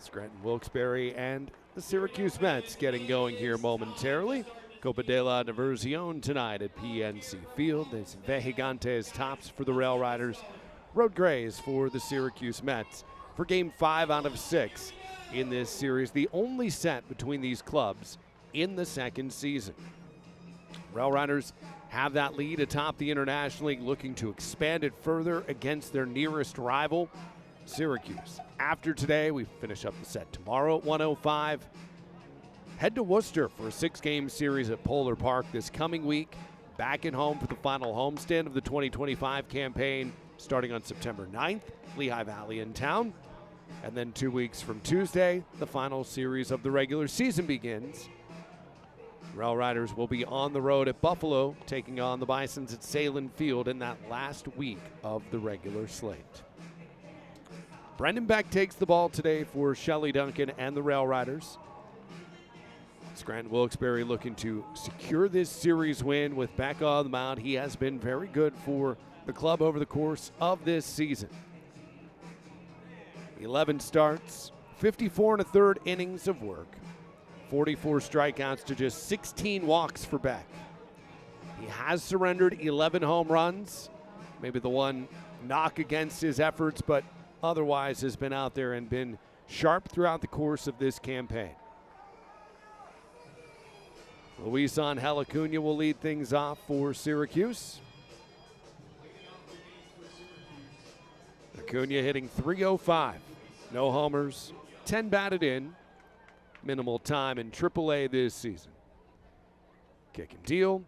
Scranton, Wilkes-Barre, and the Syracuse Mets getting going here momentarily. Copa de la Diversión tonight at PNC Field. There's Vejigantes tops for the RailRiders, Road Grays for the Syracuse Mets for Game 5 out of 6 in this series, the only set between these clubs in the second season. RailRiders have that lead atop the International League, looking to expand it further against their nearest rival, Syracuse. After today, we finish up the set tomorrow at 1:05. Head to Worcester for a 6-game series at Polar Park this coming week. Back at home for the final homestand of the 2025 campaign, starting on September 9th, Lehigh Valley in town. And then 2 weeks from Tuesday, the final series of the regular season begins. RailRiders will be on the road at Buffalo, taking on the Bisons at Salem Field in that last week of the regular slate. Brendan Beck takes the ball today for Shelley Duncan and the RailRiders. Scranton Wilkes-Barre looking to secure this series win with Beck on the mound. He has been very good for the club over the course of this season. 11 starts, 54 1/3 innings of work, 44 strikeouts to just 16 walks for Beck. He has surrendered 11 home runs, maybe the one knock against his efforts, but otherwise has been out there and been sharp throughout the course of this campaign. Luis Angel Acuna will lead things off for Syracuse. Acuna hitting .305, no homers, 10 batted in, minimal time in AAA this season. Kick and deal,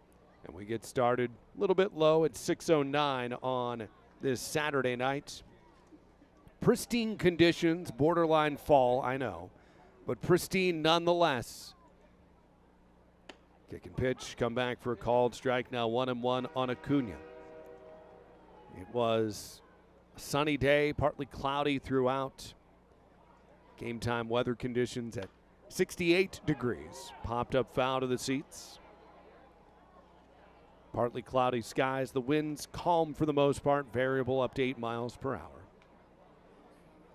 and we get started a little bit low at 6:09 on this Saturday night. Pristine conditions, borderline fall, I know, but pristine nonetheless. Kick and pitch, come back for a called strike, now 1-1 on Acuna. It was a sunny day, partly cloudy throughout. Game time weather conditions at 68 degrees. Popped up foul to the seats. Partly cloudy skies. The winds calm for the most part, variable up to 8 miles per hour.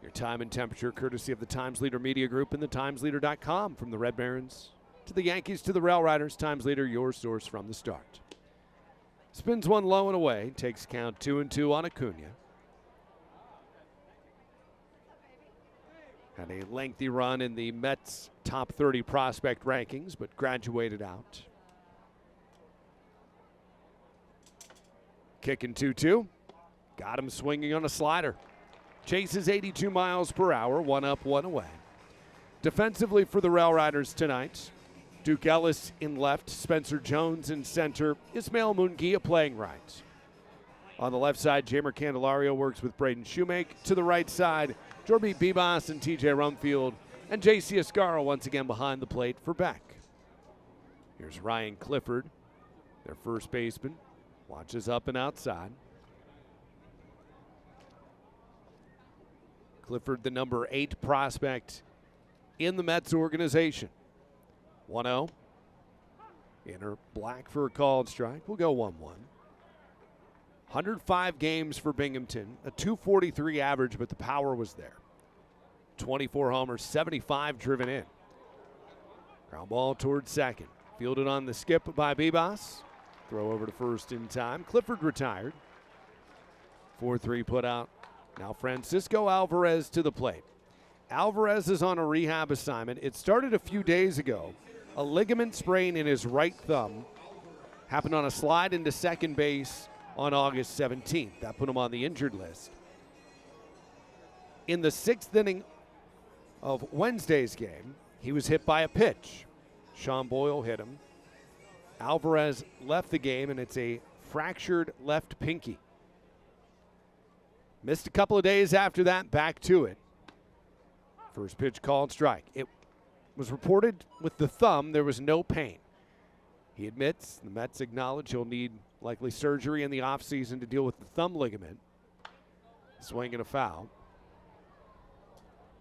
Your time and temperature courtesy of the Times Leader Media Group and the TimesLeader.com. From the Red Barons to the Yankees to the RailRiders, Times Leader, your source from the start. Spins one low and away. Takes count 2-2 on Acuna. Had a lengthy run in the Mets' top 30 prospect rankings, but graduated out. Kicking 2-2. Got him swinging on a slider. Chases 82 miles per hour, 1 up, 1 away. Defensively for the RailRiders tonight, Duke Ellis in left, Spencer Jones in center, Ismael Munguia playing right. On the left side, Jamer Candelario works with Braden Shoemake. To the right side, Jorby Bibas and TJ Rumfield, and JC Escaro once again behind the plate for Beck. Here's Ryan Clifford, their first baseman, watches up and outside. Clifford, the number 8 prospect in the Mets organization. 1-0. Inner black for a called strike. We'll go 1-1. 105 games for Binghamton, a .243 average, but the power was there. 24 homers, 75 driven in. Ground ball towards second. Fielded on the skip by Bibas. Throw over to first in time. Clifford retired. 4-3 put out. Now Francisco Alvarez to the plate. Alvarez is on a rehab assignment. It started a few days ago. A ligament sprain in his right thumb. Happened on a slide into second base on August 17th. That put him on the injured list. In the 6th inning of Wednesday's game, he was hit by a pitch. Sean Boyle hit him. Alvarez left the game, and it's a fractured left pinky. Missed a couple of days after that, back to it. First pitch called strike. It was reported with the thumb there was no pain. He admits, the Mets acknowledge he'll need likely surgery in the offseason to deal with the thumb ligament. Swing and a foul.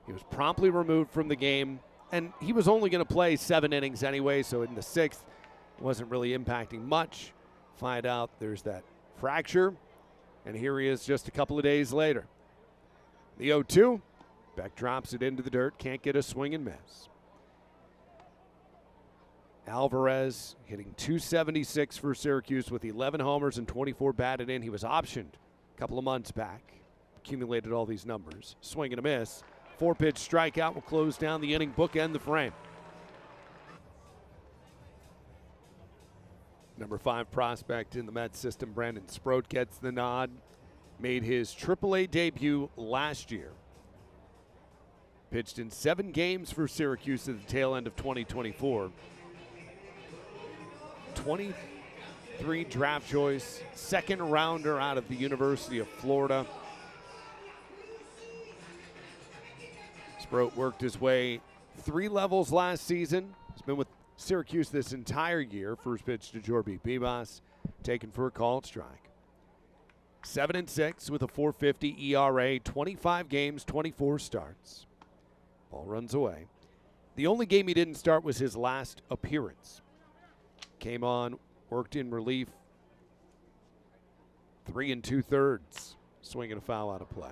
He was promptly removed from the game, and he was only going to play 7 innings anyway, so in the 6th, it wasn't really impacting much. Find out there's that fracture, and here he is just a couple of days later. The 0-2, Beck drops it into the dirt, can't get a swing and miss. Alvarez hitting .276 for Syracuse with 11 homers and 24 batted in. He was optioned a couple of months back. Accumulated all these numbers. Swing and a miss. 4-pitch strikeout will close down the inning, bookend the frame. Number 5 prospect in the Mets system, Brandon Sproat, gets the nod. Made his AAA debut last year. Pitched in 7 games for Syracuse at the tail end of 2024. 23 draft choice, second rounder out of the University of Florida. Sproat worked his way 3 levels last season. He's been with Syracuse this entire year. First pitch to Jorby Bibas, taken for a called strike. 7-6 with a .450 ERA, 25 games, 24 starts. Ball runs away. The only game he didn't start was his last appearance. Came on, worked in relief. 3 2/3. Swing and a foul out of play.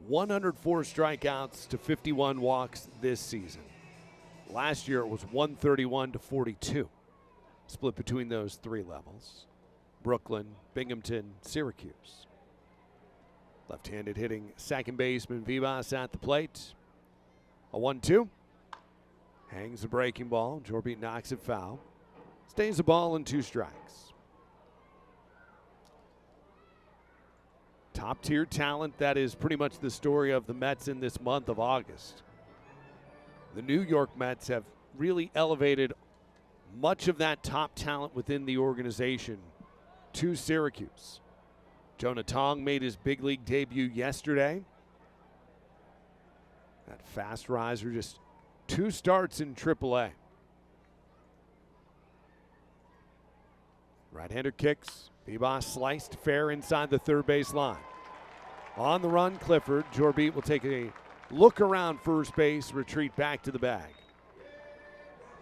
104 strikeouts to 51 walks this season. Last year it was 131 to 42. Split between those 3 levels. Brooklyn, Binghamton, Syracuse. Left-handed hitting second baseman Vivas at the plate. A 1-2. Hangs the breaking ball. Jorby knocks it foul. Stays the ball and 2 strikes. Top-tier talent. That is pretty much the story of the Mets in this month of August. The New York Mets have really elevated much of that top talent within the organization to Syracuse. Jonah Tong made his big league debut yesterday. That fast riser, just 2 starts in AAA. Right-hander kicks. Bibas sliced fair inside the third base line. On the run, Clifford. Jorby will take a look around first base, retreat back to the bag.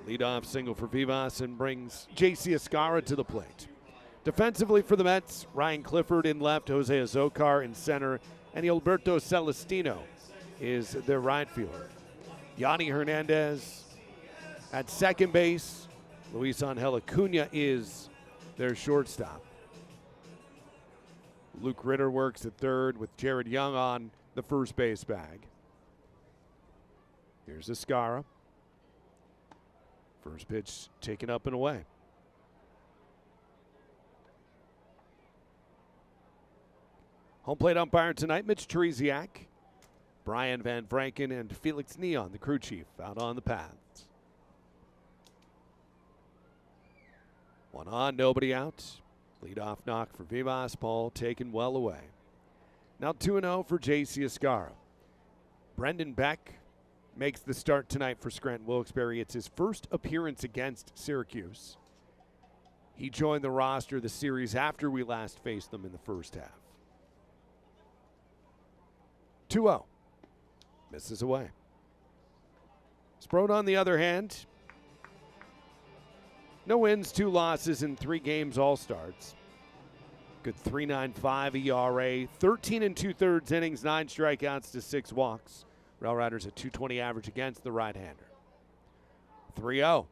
Leadoff single for Vivas and brings J.C. Escarra to the plate. Defensively for the Mets, Ryan Clifford in left, Jose Azocar in center, and Alberto Celestino is their right fielder. Yanni Hernandez at second base. Luis Angel Acuna is their shortstop. Luke Ritter works at third with Jared Young on the first base bag. Here's Escarra. First pitch taken up and away. Home plate umpire tonight, Mitch Teresiak. Brian Van Franken and Felix Neon, the crew chief, out on the paths. 1 on, nobody out. Leadoff knock for Vivas. Ball taken well away. Now 2-0 for J.C. Escarra. Brendan Beck makes the start tonight for Scranton Wilkes-Barre. It's his first appearance against Syracuse. He joined the roster the series after we last faced them in the first half. 2-0. Misses away. Sproat on the other hand. No wins, 2 losses in 3 games, all starts. Good 3.95 ERA, 13 2/3 innings, 9 strikeouts to 6 walks. RailRiders a .220 average against the right-hander. 3-0.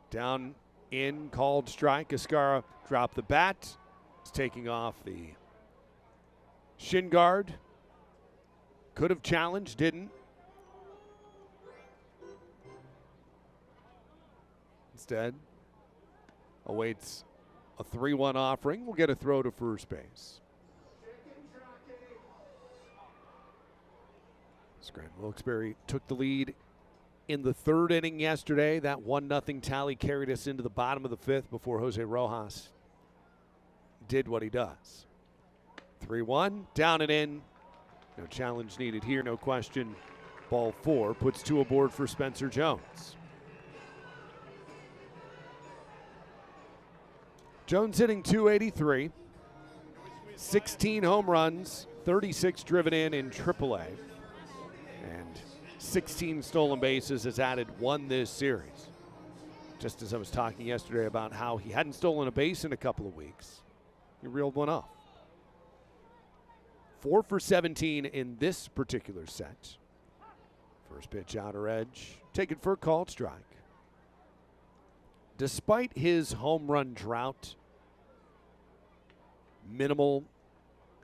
Down in, called strike. Escarra dropped the bat. He's taking off the shin guard. Could have challenged, didn't. Instead, awaits a 3-1 offering. We'll get a throw to first base. Scranton Wilkes-Barre took the lead in the 3rd inning yesterday. That 1-0 tally carried us into the bottom of the 5th before Jose Rojas did what he does. 3-1, down and in. No challenge needed here, no question. Ball 4 puts 2 aboard for Spencer Jones. Jones hitting .283, 16 home runs, 36 driven in AAA, and 16 stolen bases, has added 1 this series. Just as I was talking yesterday about how he hadn't stolen a base in a couple of weeks, he reeled one off. 4 for 17 in this particular set. First pitch outer edge, taken for a called strike. Despite his home run drought, minimal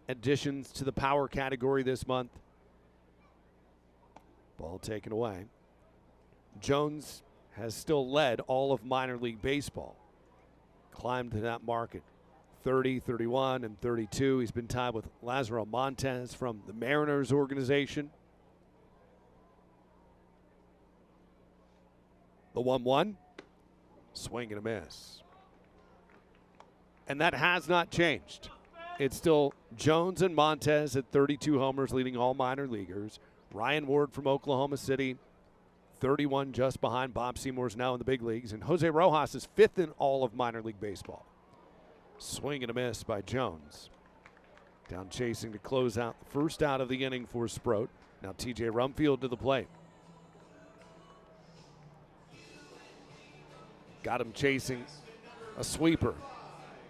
additions to the power category this month. Ball taken away. Jones has still led all of minor league baseball. Climbed to that market. 30, 31, and 32. He's been tied with Lazaro Montes from the Mariners organization. The 1-1. Swing and a miss. And that has not changed. It's still Jones and Montes at 32 homers, leading all minor leaguers. Ryan Ward from Oklahoma City, 31, just behind. Bob Seymour's now in the big leagues. And Jose Rojas is 5th in all of minor league baseball. Swing and a miss by Jones. Down chasing to close out the first out of the inning for Sproat. Now TJ Rumfield to the plate. Got him chasing a sweeper.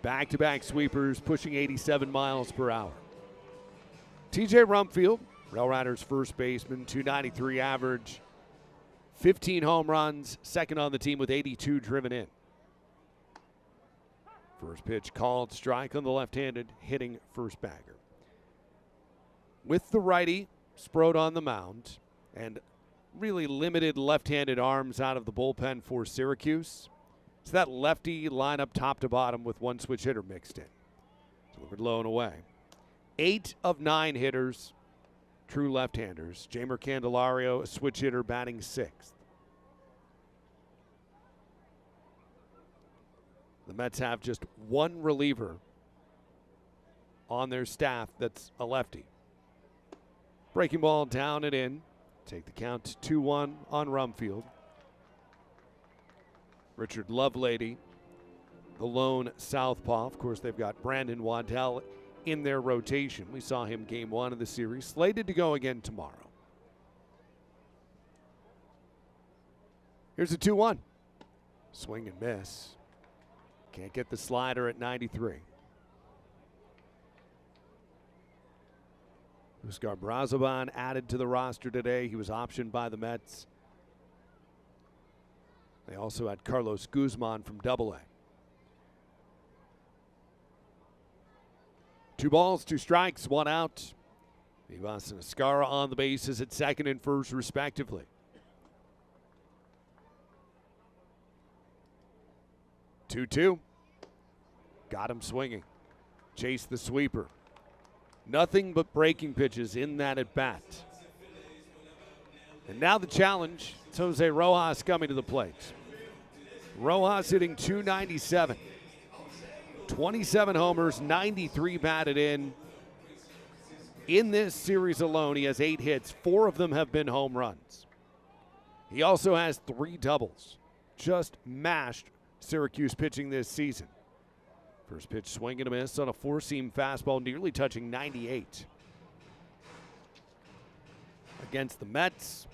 Back-to-back sweepers pushing 87 miles per hour. TJ Rumfield, RailRiders first baseman, 293 average, 15 home runs, second on the team with 82 driven in. First pitch called strike on the left-handed hitting first bagger. With the righty, Sproat on the mound, and really limited left-handed arms out of the bullpen for Syracuse. It's that lefty lineup top to bottom with one switch hitter mixed in. Delivered low and away. 8 of 9 hitters, true left-handers. Jamer Candelario, a switch hitter, batting 6th. The Mets have just one reliever on their staff that's a lefty. Breaking ball down and in. Take the count to 2-1 on Rumfield. Richard Lovelady, the lone southpaw. Of course, they've got Brandon Waddell in their rotation. We saw him game 1 of the series, slated to go again tomorrow. Here's a 2-1. Swing and miss. Can't get the slider at 93. Huascar Brazoban added to the roster today. He was optioned by the Mets. They also had Carlos Guzman from Double-A. 2 balls, 2 strikes, 1 out. Vivas and Escara on the bases at second and first, respectively. Two-two. Got him swinging. Chase the sweeper. Nothing but breaking pitches in that at bat. And now the challenge. It's Jose Rojas coming to the plate. Rojas hitting .297. 27 homers, 93 batted in. In this series alone, he has 8 hits. 4 of them have been home runs. He also has 3 doubles. Just mashed Syracuse pitching this season. First pitch swing and a miss on a 4-seam fastball, nearly touching 98. Against the Mets,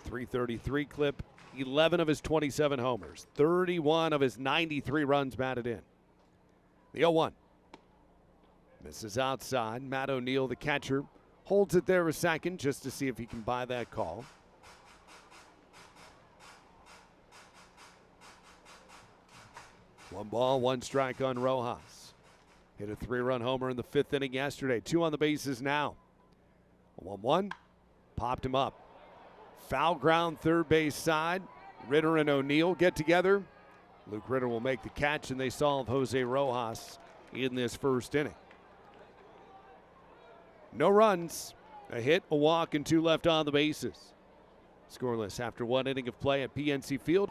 333 clip, 11 of his 27 homers, 31 of his 93 runs batted in. The 0-1. Misses outside. Matt O'Neill, the catcher, holds it there a second just to see if he can buy that call. One ball, 1 strike on Rojas. Hit a 3-run homer in the 5th inning yesterday. 2 on the bases now. 1-1. Popped him up. Foul ground, third base side. Ritter and O'Neill get together. Luke Ritter will make the catch, and they solve Jose Rojas in this first inning. No runs. A hit, a walk, and 2 left on the bases. Scoreless after 1 inning of play at PNC Field.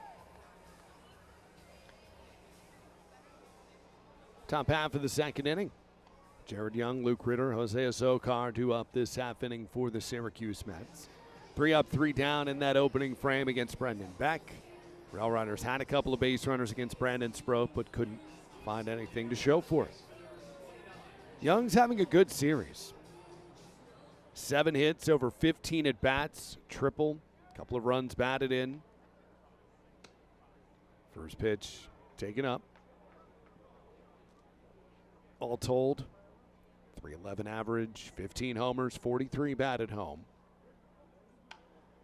Top half of the second inning. Jared Young, Luke Ritter, Jose Azocar do up this half inning for the Syracuse Mets. 3 up, 3 down in that opening frame against Brendan Beck. RailRiders had a couple of base runners against Brandon Sproat, but couldn't find anything to show for it. Young's having a good series. 7 hits over 15 at bats, triple, couple of runs batted in. First pitch taken up. All told, .311 average, 15 homers, 43 batted home.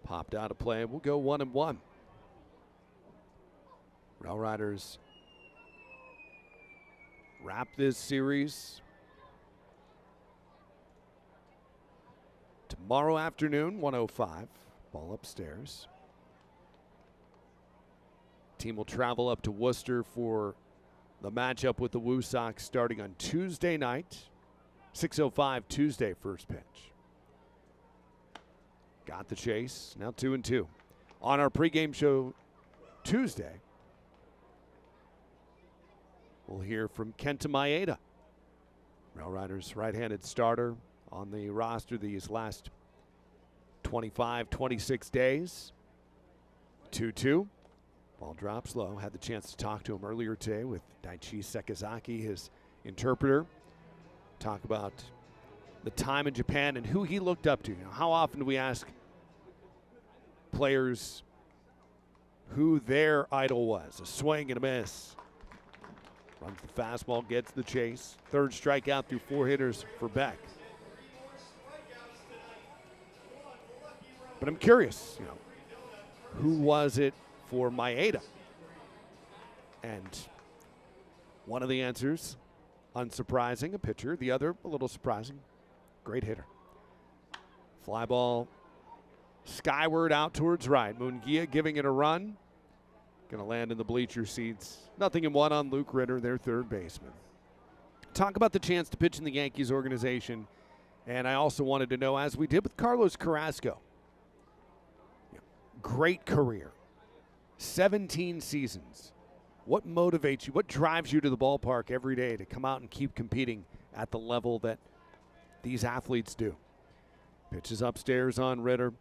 Popped out of play. We'll go 1-1. RailRiders wrap this series tomorrow afternoon, 1:05. Ball upstairs. Team will travel up to Worcester for the matchup with the Woo Sox starting on Tuesday night, 6:05 Tuesday first pitch. Got the chase, now 2-2. On our pregame show Tuesday, we'll hear from Kenta Maeda, RailRiders' right-handed starter on the roster these last 25, 26 days. 2-2. Ball drops low. Had the chance to talk to him earlier today with Daichi Sekizaki, his interpreter. Talk about the time in Japan and who he looked up to. You know, how often do we ask players who their idol was? A swing and a miss. Runs the fastball, gets the chase. Third strikeout through 4 hitters for Beck. But I'm curious, you know, who was it for Maeda? And one of the answers, unsurprising, a pitcher. The other, a little surprising, great hitter. Fly ball skyward out towards right. Munguia giving it a run. Going to land in the bleacher seats. 0-1 on Luke Ritter, their third baseman. Talk about the chance to pitch in the Yankees organization. And I also wanted to know, as we did with Carlos Carrasco, great career, 17 seasons. What motivates you? What drives you to the ballpark every day to come out and keep competing at the level that these athletes do? Pitches upstairs on Ritter.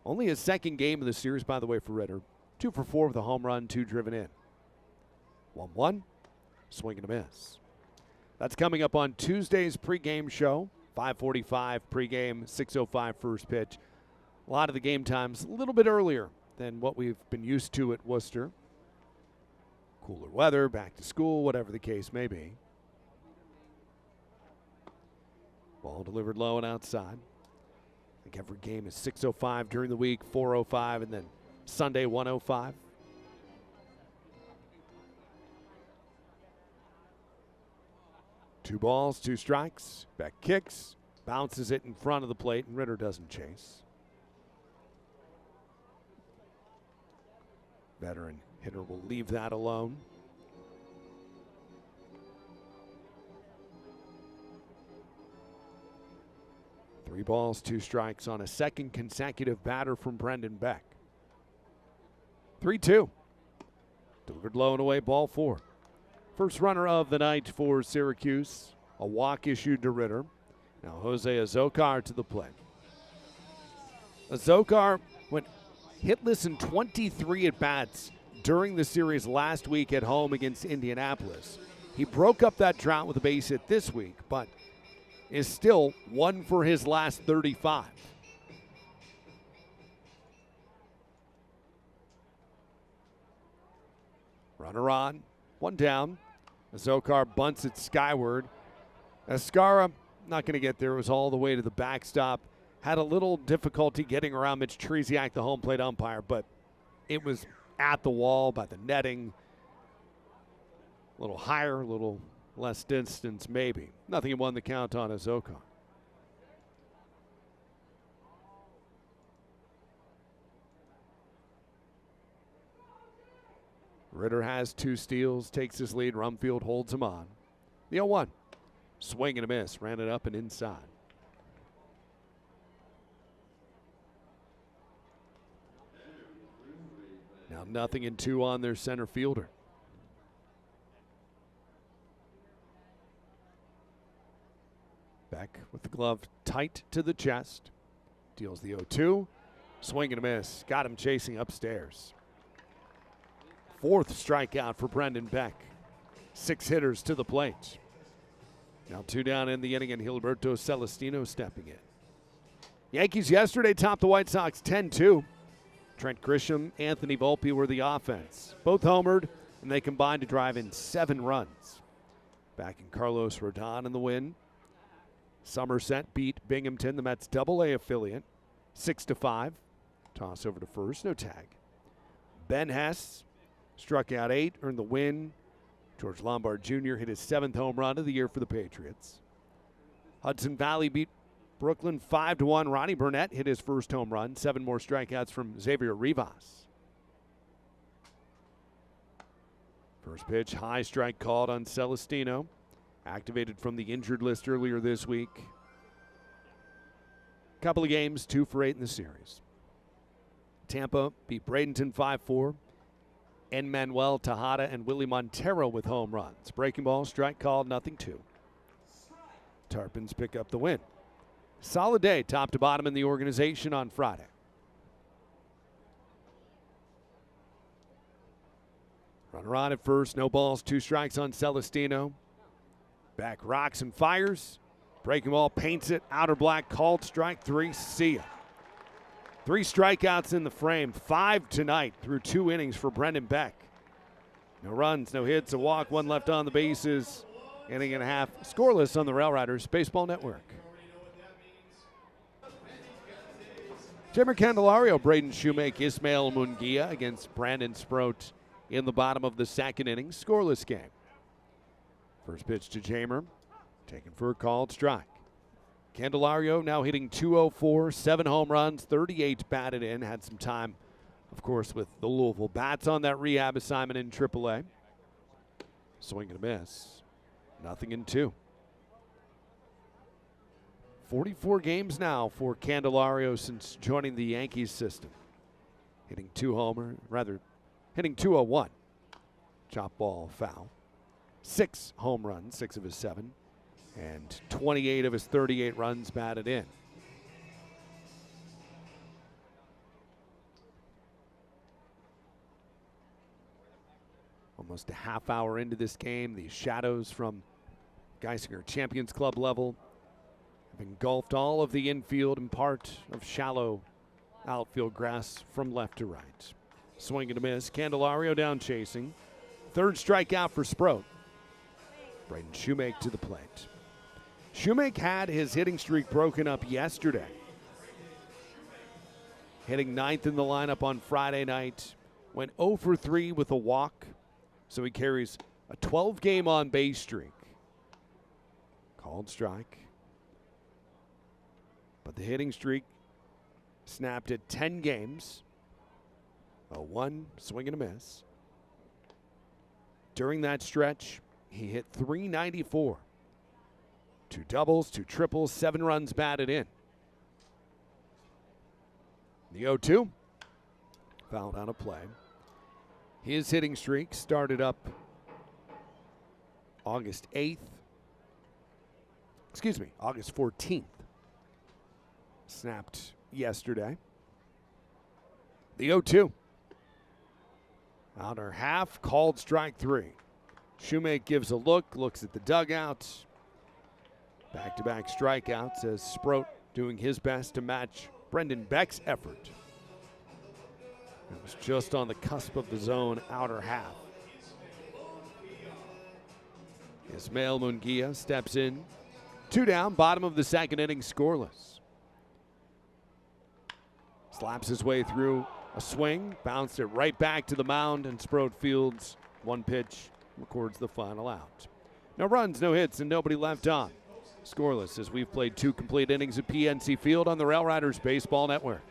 Only his second game of the series, by the way, for Ritter. 2 for 4 with a home run, 2 driven in. 1-1, swing and a miss. That's coming up on Tuesday's pregame show. 5:45 pregame, 6:05 first pitch. A lot of the game times a little bit earlier than what we've been used to at Worcester. Cooler weather, back to school, whatever the case may be. Ball delivered low and outside. I think every game is 6:05 during the week, 4:05, and then Sunday 1:05. Two balls, 2 strikes. Beck kicks, bounces it in front of the plate, and Ritter doesn't chase. Veteran hitter will leave that alone. Three balls, 2 strikes on a second consecutive batter from Brendan Beck. 3-2. Delivered low and away, ball 4. First runner of the night for Syracuse. A walk issued to Ritter. Now Jose Azocar to the plate. Azocar went hitless in 23 at-bats during the series last week at home against Indianapolis. He broke up that drought with a base hit this week, but is still 1 for his last 35. Runner on, 1 down. Azocar bunts it skyward. Escara, not going to get there. It was all the way to the backstop. Had a little difficulty getting around Mitch Tresiak, the home plate umpire, but it was at the wall by the netting. A little higher, a little less distance maybe. 0-1 the count on Azocar. Ritter has 2 steals, takes his lead. Rumfield holds him on. The 0-1. Swing and a miss. Ran it up and inside. Now 0-2 on their center fielder. Beck with the glove tight to the chest. Deals the 0-2. Swing and a miss. Got him chasing upstairs. 4th strikeout for Brendan Beck. 6 hitters to the plate. Now 2 down in the inning, and Gilberto Celestino stepping in. Yankees yesterday topped the White Sox 10-2. Trent Grisham, Anthony Volpe were the offense. Both homered, and they combined to drive in 7 runs. Back in Carlos Rodon in the win. Somerset beat Binghamton, the Mets' Double-A affiliate, 6-5. Toss over to first, no tag. Ben Hess struck out 8, earned the win. George Lombard Jr. hit his 7th home run of the year for the Patriots. Hudson Valley beat Brooklyn 5-1. Ronnie Burnett hit his first home run. 7 more strikeouts from Xavier Rivas. First pitch, high strike called on Celestino. Activated from the injured list earlier this week. Couple of games, 2 for 8 in the series. Tampa beat Bradenton 5-4. Manuel Tejada and Willie Montero with home runs. Breaking ball, strike called, 0-2. Tarpons pick up the win. Solid day, top to bottom in the organization on Friday. Runner on at first, no balls, 2 strikes on Celestino. Beck rocks and fires. Breaking ball, paints it, outer black, called strike 3, see ya. 3 strikeouts in the frame, 5 tonight through 2 innings for Brendan Beck. No runs, no hits, a walk, 1 left on the bases. Inning and a half, scoreless on the RailRiders Baseball Network. Jimmer Candelario, Braden Shoemake, Ismael Munguia against Brandon Sproat in the bottom of the 2nd inning, scoreless game. First pitch to Jamer, taken for a called strike. Candelario now hitting .204, 7 home runs, 38 batted in. Had some time, of course, with the Louisville Bats on that rehab assignment in AAA. Swing and a miss. 0-2. 44 games now for Candelario since joining the Yankees system. Hitting 201. Chop ball foul. 6 home runs, 6 of his 7. And 28 of his 38 runs batted in. Almost a half hour into this game, the shadows from Geisinger Champions Club level have engulfed all of the infield and part of shallow outfield grass from left to right. Swing and a miss. Candelario down chasing. 3rd strikeout for Sproat. Braden Shoemake to the plate. Shoemake had his hitting streak broken up yesterday. Hitting 9th in the lineup on Friday night. Went 0 for 3 with a walk. So he carries a 12-game on-base streak. Called strike. But the hitting streak snapped at 10 games. A 1 swing and a miss. During that stretch, he hit .394. 2 doubles, 2 triples, 7 runs batted in. The 0-2, fouled on a play. His hitting streak started up August 14th. Snapped yesterday. The 0-2. Outer half, called strike 3. Shoemake gives a look, looks at the dugout. Back-to-back strikeouts as Sproat doing his best to match Brendan Beck's effort. It was just on the cusp of the zone outer half. Ismael Munguia steps in. 2 down, bottom of the 2nd inning, scoreless. Slaps his way through a swing, bounced it right back to the mound, and Sproat fields 1 pitch, records the final out. No runs, no hits, and nobody left on. Scoreless as we've played 2 complete innings at PNC Field on the RailRiders Baseball Network.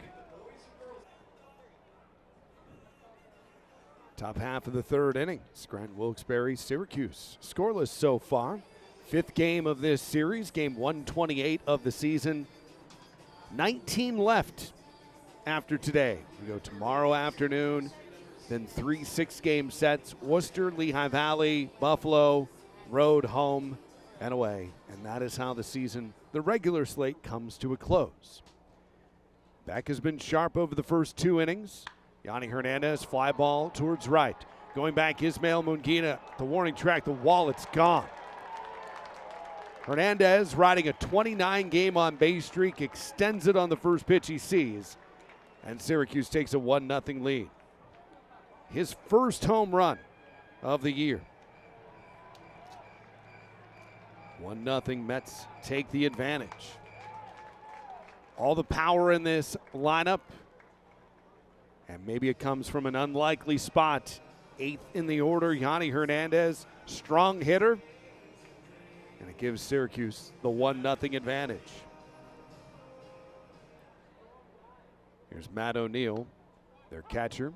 Top half of the 3rd inning. Scranton, Wilkes, Barre, Syracuse. Scoreless so far. 5th game of this series, game 128 of the season. 19 left after today. We go tomorrow afternoon, then 3 6-game sets. Worcester, Lehigh Valley, Buffalo, road, home, and away. And that is how the season, the regular slate, comes to a close. Beck has been sharp over the first 2 innings. Yanni Hernandez, fly ball towards right. Going back, Ismael Munguia, the warning track, the wall, it's gone. Hernandez riding a 29-game on-base streak, extends it on the first pitch he sees, and Syracuse takes a 1-0 lead. His first home run of the year. 1-0 Mets take the advantage. All the power in this lineup, and maybe it comes from an unlikely spot. 8th in the order, Yanni Hernandez, strong hitter, and it gives Syracuse the 1-0 advantage. Here's Matt O'Neill, their catcher,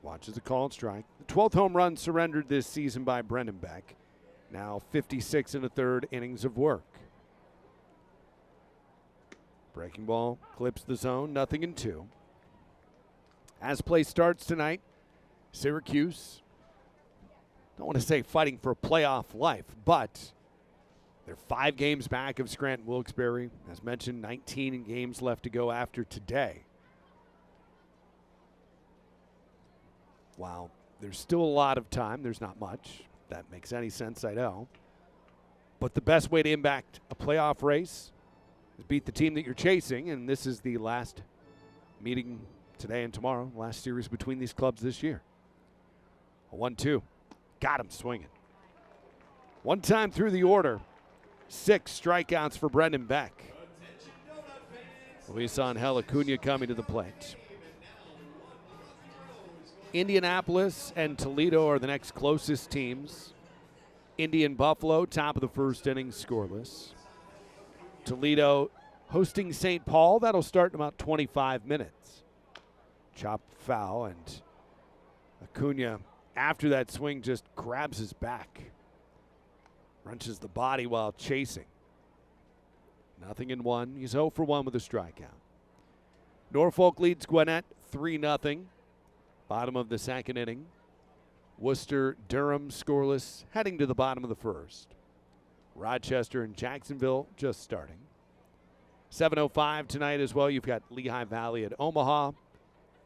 watches a called strike. The 12th home run surrendered this season by Brendan Beck. Now 56 1/3 innings of work. Breaking ball clips the zone, 0-2. As play starts tonight, Syracuse, don't want to say fighting for playoff life, but they're 5 games back of Scranton Wilkes-Barre. As mentioned, 19 games left to go after today. Wow, there's still a lot of time. There's not much. If that makes any sense, I know. But the best way to impact a playoff race is beat the team that you're chasing, and this is the last meeting today and tomorrow, last series between these clubs this year. A 1-2. Got him swinging. One time through the order, 6 strikeouts for Brendan Beck. Luis Angel Acuna coming to the plate. Indianapolis and Toledo are the next closest teams. Indy and Buffalo, top of the first inning, scoreless. Toledo hosting St. Paul. That'll start in about 25 minutes. Chopped foul, and Acuna, after that swing, just grabs his back. Wrenches the body while chasing. 0-1. He's 0 for 1 with a strikeout. Norfolk leads Gwinnett 3-0. Bottom of the second inning. Worcester, Durham scoreless, heading to the bottom of the first. Rochester and Jacksonville just starting. 7:05 tonight as well. You've got Lehigh Valley at Omaha.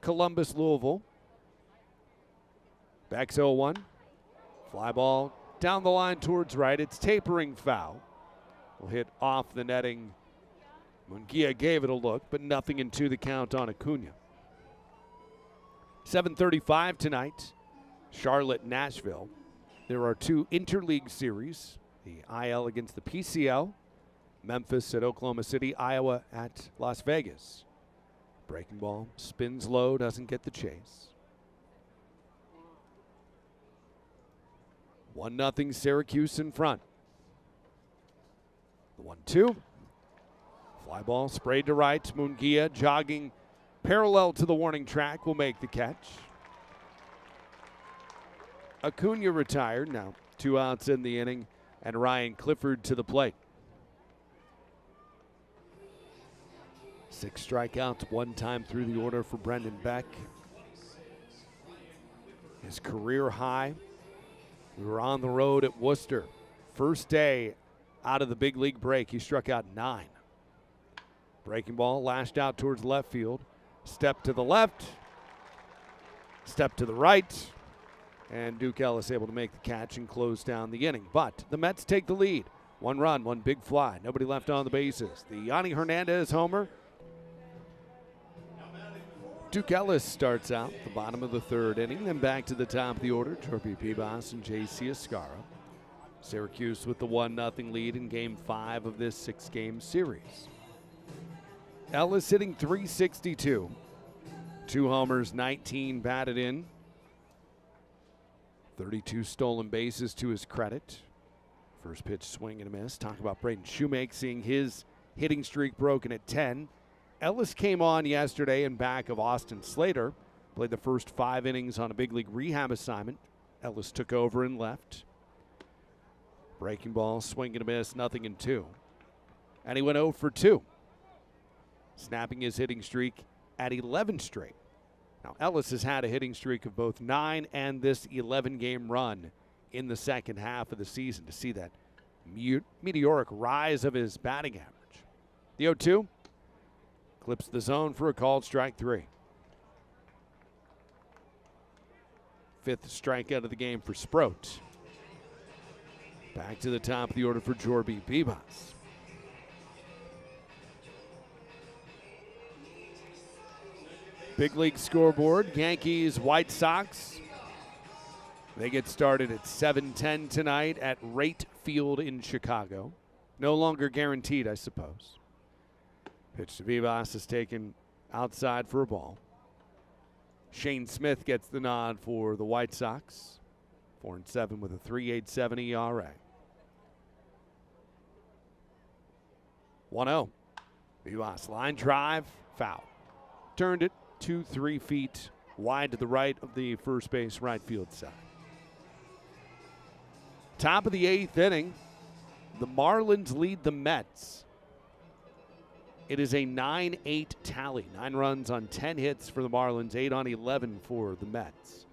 Columbus, Louisville. Beck's 0-1. Fly ball down the line towards right. It's tapering foul. Will hit off the netting. Munguia gave it a look, but 0-2 the count on Acuna. 7:35 tonight. Charlotte, Nashville. There are 2 interleague series. The IL against the PCL. Memphis at Oklahoma City. Iowa at Las Vegas. Breaking ball spins low, doesn't get the chase. 1-0 Syracuse in front. The 1-2. Fly ball sprayed to right. Munguia jogging parallel to the warning track will make the catch. Acuna retired. Now 2 outs in the inning, and Ryan Clifford to the plate. 6 strikeouts, 1 time through the order for Brendan Beck. His career high. We were on the road at Worcester. First day out of the big league break, he struck out 9. Breaking ball lashed out towards left field. Step to the left, step to the right, and Duke Ellis able to make the catch and close down the inning. But the Mets take the lead. 1 run, 1 big fly. Nobody left on the bases. The Yanni Hernandez homer. Duke Ellis starts out the bottom of the 3rd inning, then back to the top of the order. Jorby Pibas and J.C. Escara. Syracuse with the 1-0 lead in Game 5 of this 6-game series. Ellis hitting .362. 2 homers, 19 batted in. 32 stolen bases to his credit. First pitch swing and a miss. Talk about Braden Shoemake seeing his hitting streak broken at 10. Ellis came on yesterday in back of Austin Slater. Played the first 5 innings on a big league rehab assignment. Ellis took over and left. Breaking ball, swing and a miss, 0-2. And he went 0 for 2. Snapping his hitting streak at 11 straight. Now, Ellis has had a hitting streak of both 9 and this 11-game run in the second half of the season. To see that meteoric rise of his batting average. The 0-2 clips the zone for a called strike 3. 5th strikeout of the game for Sproat. Back to the top of the order for Jorby Pibas. Big league scoreboard, Yankees, White Sox. They get started at 7:10 tonight at Rate Field in Chicago. No longer guaranteed, I suppose. Pitch to Vivas is taken outside for a ball. Shane Smith gets the nod for the White Sox. 4-7 with a 3.87 ERA. 1-0. Vivas line drive, foul. Turned it 2-3 feet wide to the right of the first base right field side. Top of the 8th inning, the Marlins lead the Mets. It is a 9-8 tally. 9 runs on 10 hits for the Marlins, 8 on 11 for the Mets.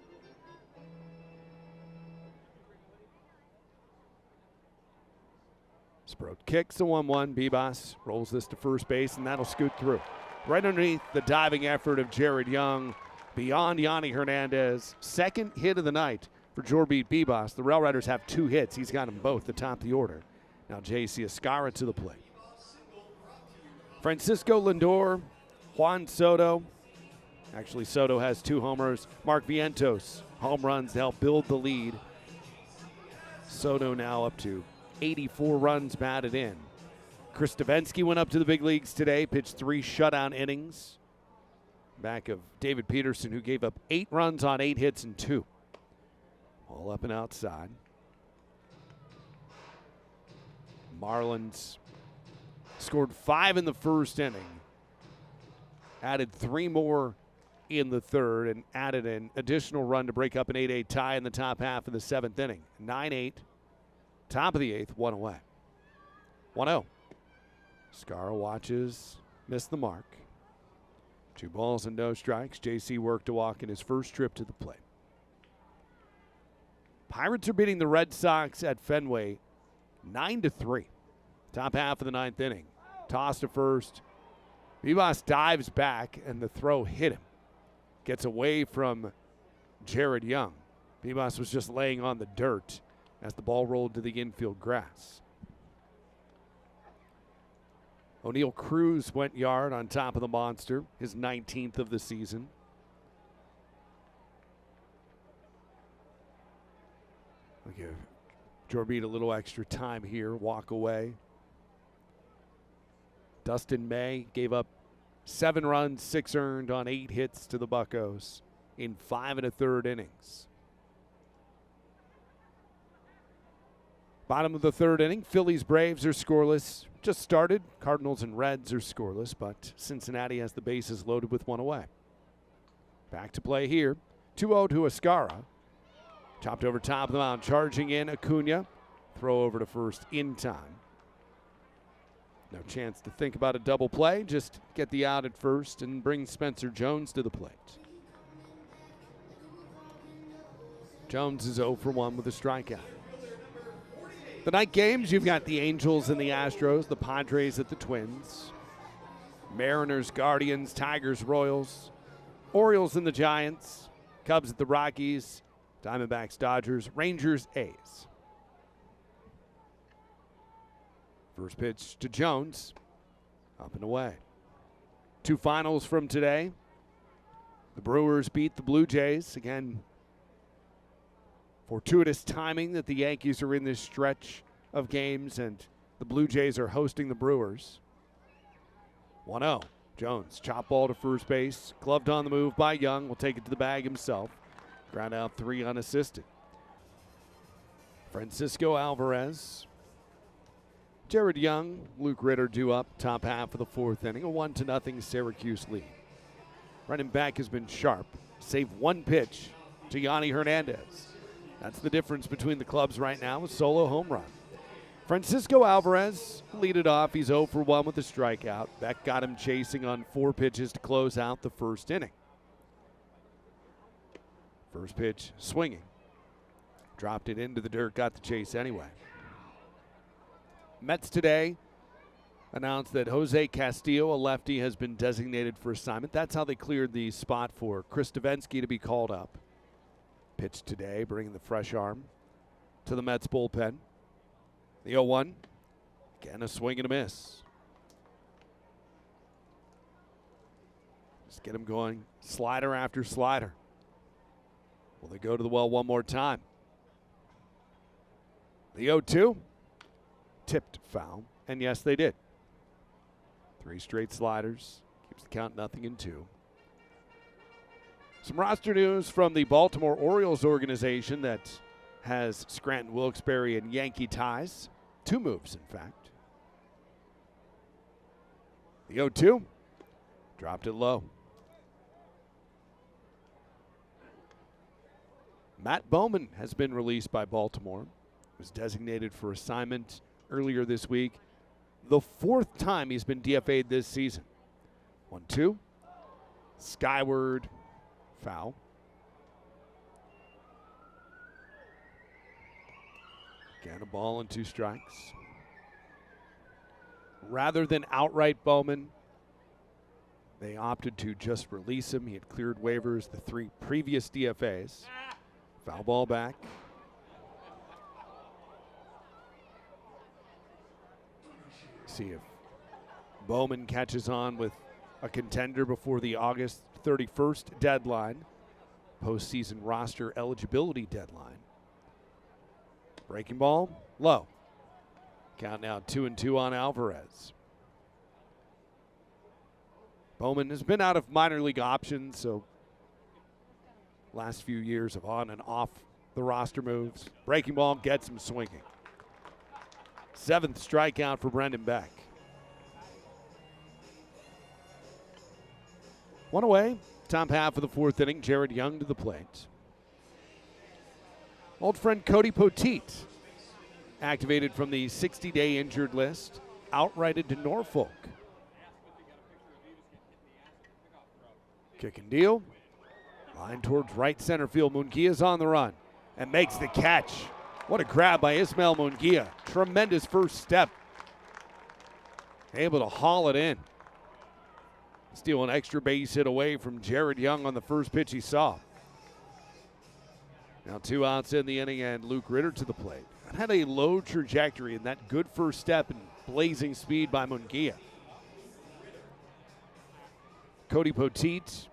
Sproat kicks a 1-1. Bibas rolls this to first base, and that'll scoot through. Right underneath the diving effort of Jared Young, beyond Yanni Hernandez. Second hit of the night for Jorbeat Bibas. The RailRiders have 2 hits. He's got them both at the top of the order. Now J.C. Escarra to the plate. Francisco Lindor, Juan Soto. Actually, Soto has 2 homers. Mark Vientos, home runs to help build the lead. Soto now up to 84 runs batted in. Chris Davinsky went up to the big leagues today, pitched 3 shutout innings. Back of David Peterson, who gave up 8 runs on 8 hits and 2. All up and outside. Marlins scored 5 in the first inning, added 3 more in the third, and added an additional run to break up an 8-8 tie in the top half of the 7th inning. 9-8, top of the 8th, 1 away. 1-0. Escarra watches, missed the mark. 2 balls and no strikes. JC worked to walk in his first trip to the plate. Pirates are beating the Red Sox at Fenway 9-3. Top half of the 9th inning. Toss to first. Vivas dives back, and the throw hit him. Gets away from Jared Young. Vivas was just laying on the dirt as the ball rolled to the infield grass. O'Neal Cruz went yard on top of the monster, his 19th of the season. I'll give Jorbeat a little extra time here, walk away. Dustin May gave up 7 runs, 6 earned on 8 hits to the Buccos in 5 1/3 innings. Bottom of the 3rd inning, Phillies Braves are scoreless. Just started. Cardinals and Reds are scoreless, but Cincinnati has the bases loaded with 1 away. Back to play here. 2-0 to Escarra. Chopped over top of the mound, charging in Acuna. Throw over to first in time. No chance to think about a double play. Just get the out at first and bring Spencer Jones to the plate. Jones is 0 for 1 with a strikeout. The night games, you've got the Angels and the Astros, the Padres at the Twins, Mariners, Guardians, Tigers, Royals, Orioles and the Giants, Cubs at the Rockies, Diamondbacks, Dodgers, Rangers, A's. First pitch to Jones, up and away. 2 finals from today. The Brewers beat the Blue Jays. Again, fortuitous timing that the Yankees are in this stretch of games and the Blue Jays are hosting the Brewers. 1-0. Jones, chop ball to first base. Gloved on the move by Young. Will take it to the bag himself. Ground out 3 unassisted. Francisco Alvarez. Jared Young, Luke Ritter due up top half of the 4th inning. A 1-0 Syracuse lead. Brendan Beck has been sharp. Saved 1 pitch to Yanni Hernandez. That's the difference between the clubs right now, a solo home run. Francisco Alvarez lead it off. He's 0 for 1 with a strikeout. Beck got him chasing on 4 pitches to close out the 1st inning. First pitch swinging. Dropped it into the dirt, got the chase anyway. Mets today announced that Jose Castillo, a lefty, has been designated for assignment. That's how they cleared the spot for Chris Davinsky to be called up. Pitch today, bringing the fresh arm to the Mets bullpen. The 0-1. Again, a swing and a miss. Just get him going. Slider after slider. Will they go to the well one more time? The 0-2. Tipped foul. And yes, they did. 3 straight sliders. Keeps the count 0-2. Some roster news from the Baltimore Orioles organization that has Scranton, Wilkes-Barre, and Yankee ties. 2 moves, in fact. The 0-2 dropped it low. Matt Bowman has been released by Baltimore. Was designated for assignment earlier this week. The 4th time he's been DFA'd this season. 1-2. Skyward. Foul. Again, a ball and 2 strikes. Rather than outright Bowman, they opted to just release him. He had cleared waivers the 3 previous DFAs. Foul ball back. See if Bowman catches on with a contender before the August 31st deadline, postseason roster eligibility deadline. Breaking ball, low. Count now 2-2 on Alvarez. Bowman has been out of minor league options, so last few years of on and off the roster moves. Breaking ball gets him swinging. 7th strikeout for Brendan Beck. 1 away, top half of the 4th inning. Jared Young to the plate. Old friend Cody Poteet, activated from the 60-day injured list, outrighted to Norfolk. Kick and deal. Line towards right center field. Munguia's on the run and makes the catch. What a grab by Ismael Munguia. Tremendous first step. Able to haul it in. Steal an extra base hit away from Jared Young on the first pitch he saw. Now 2 outs in the inning and Luke Ritter to the plate. It had a low trajectory and that good first step and blazing speed by Munguia. Cody Poteet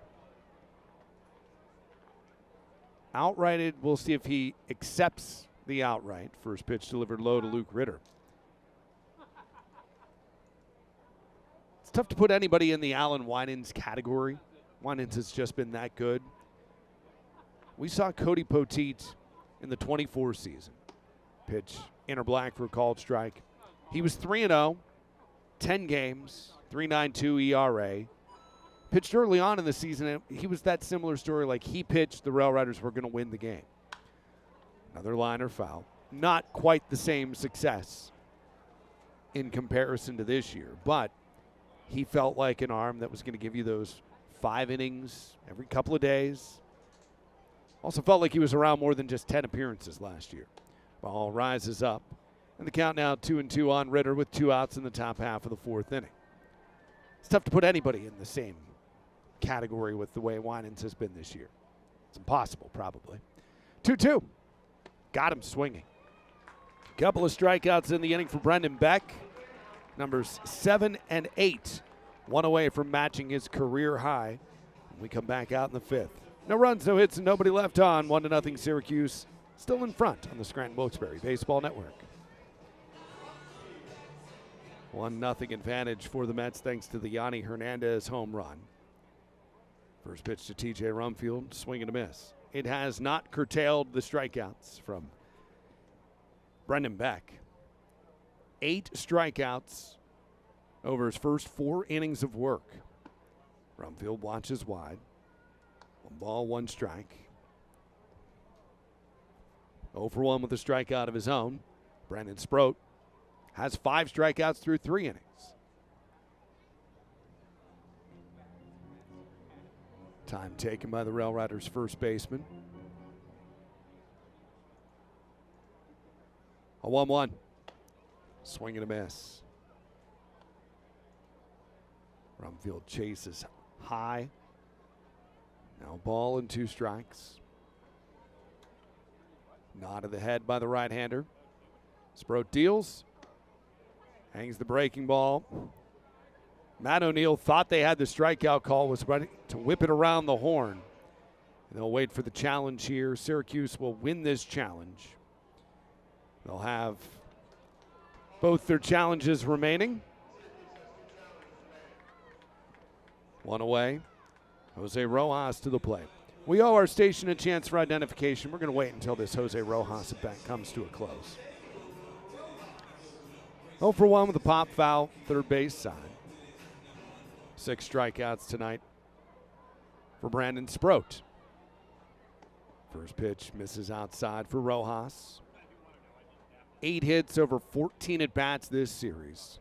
outrighted. We'll see if he accepts the outright. First pitch delivered low to Luke Ritter. It's tough to put anybody in the Allen Winans category. Winans has just been that good. We saw Cody Poteet in the 24 season. Pitch inner black for a called strike. He was 3-0, 10 games, 3.92 ERA. Pitched early on in the season, and he was that similar story. Like he pitched, the RailRiders were going to win the game. Another liner foul. Not quite the same success in comparison to this year, but he felt like an arm that was going to give you those 5 innings every couple of days. Also felt like he was around more than just 10 appearances last year. Ball rises up, and the count now 2-2 on Ritter with 2 outs in the top half of the 4th inning. It's tough to put anybody in the same category with the way Winans has been this year. It's impossible, probably. 2-2. Got him swinging. Couple of strikeouts in the inning for Brendan Beck. Numbers 7 and 8. 1 away from matching his career high. We come back out in the 5th. No runs, no hits, and nobody left on. 1-0 Syracuse. Still in front on the Scranton Wilkes-Barre Baseball Network. 1-0 advantage for the Mets thanks to the Yanni Hernandez home run. First pitch to TJ Rumfield, swing and a miss. It has not curtailed the strikeouts from Brendan Beck. 8 strikeouts over his first 4 innings of work. Rumfield watches wide. 1 ball, 1 strike. 0 for 1 with a strikeout of his own. Brandon Sproat has 5 strikeouts through 3 innings. Time taken by the RailRiders' first baseman. A 1-1. Swing and a miss. Rumfield chases high. Now ball and 2 strikes. Nod of the head by the right-hander. Sproat deals. Hangs the breaking ball. Matt O'Neill thought they had the strikeout call, was ready to whip it around the horn. And they'll wait for the challenge here. Syracuse will win this challenge. They'll have both their challenges remaining. One away. Jose Rojas to the plate. We owe our station a chance for identification. We're going to wait until this Jose Rojas event comes to a close. 0 for 1 with a pop foul, third base side. 6 strikeouts tonight for Brandon Sproat. First pitch misses outside for Rojas. 8 hits over 14 at-bats this series.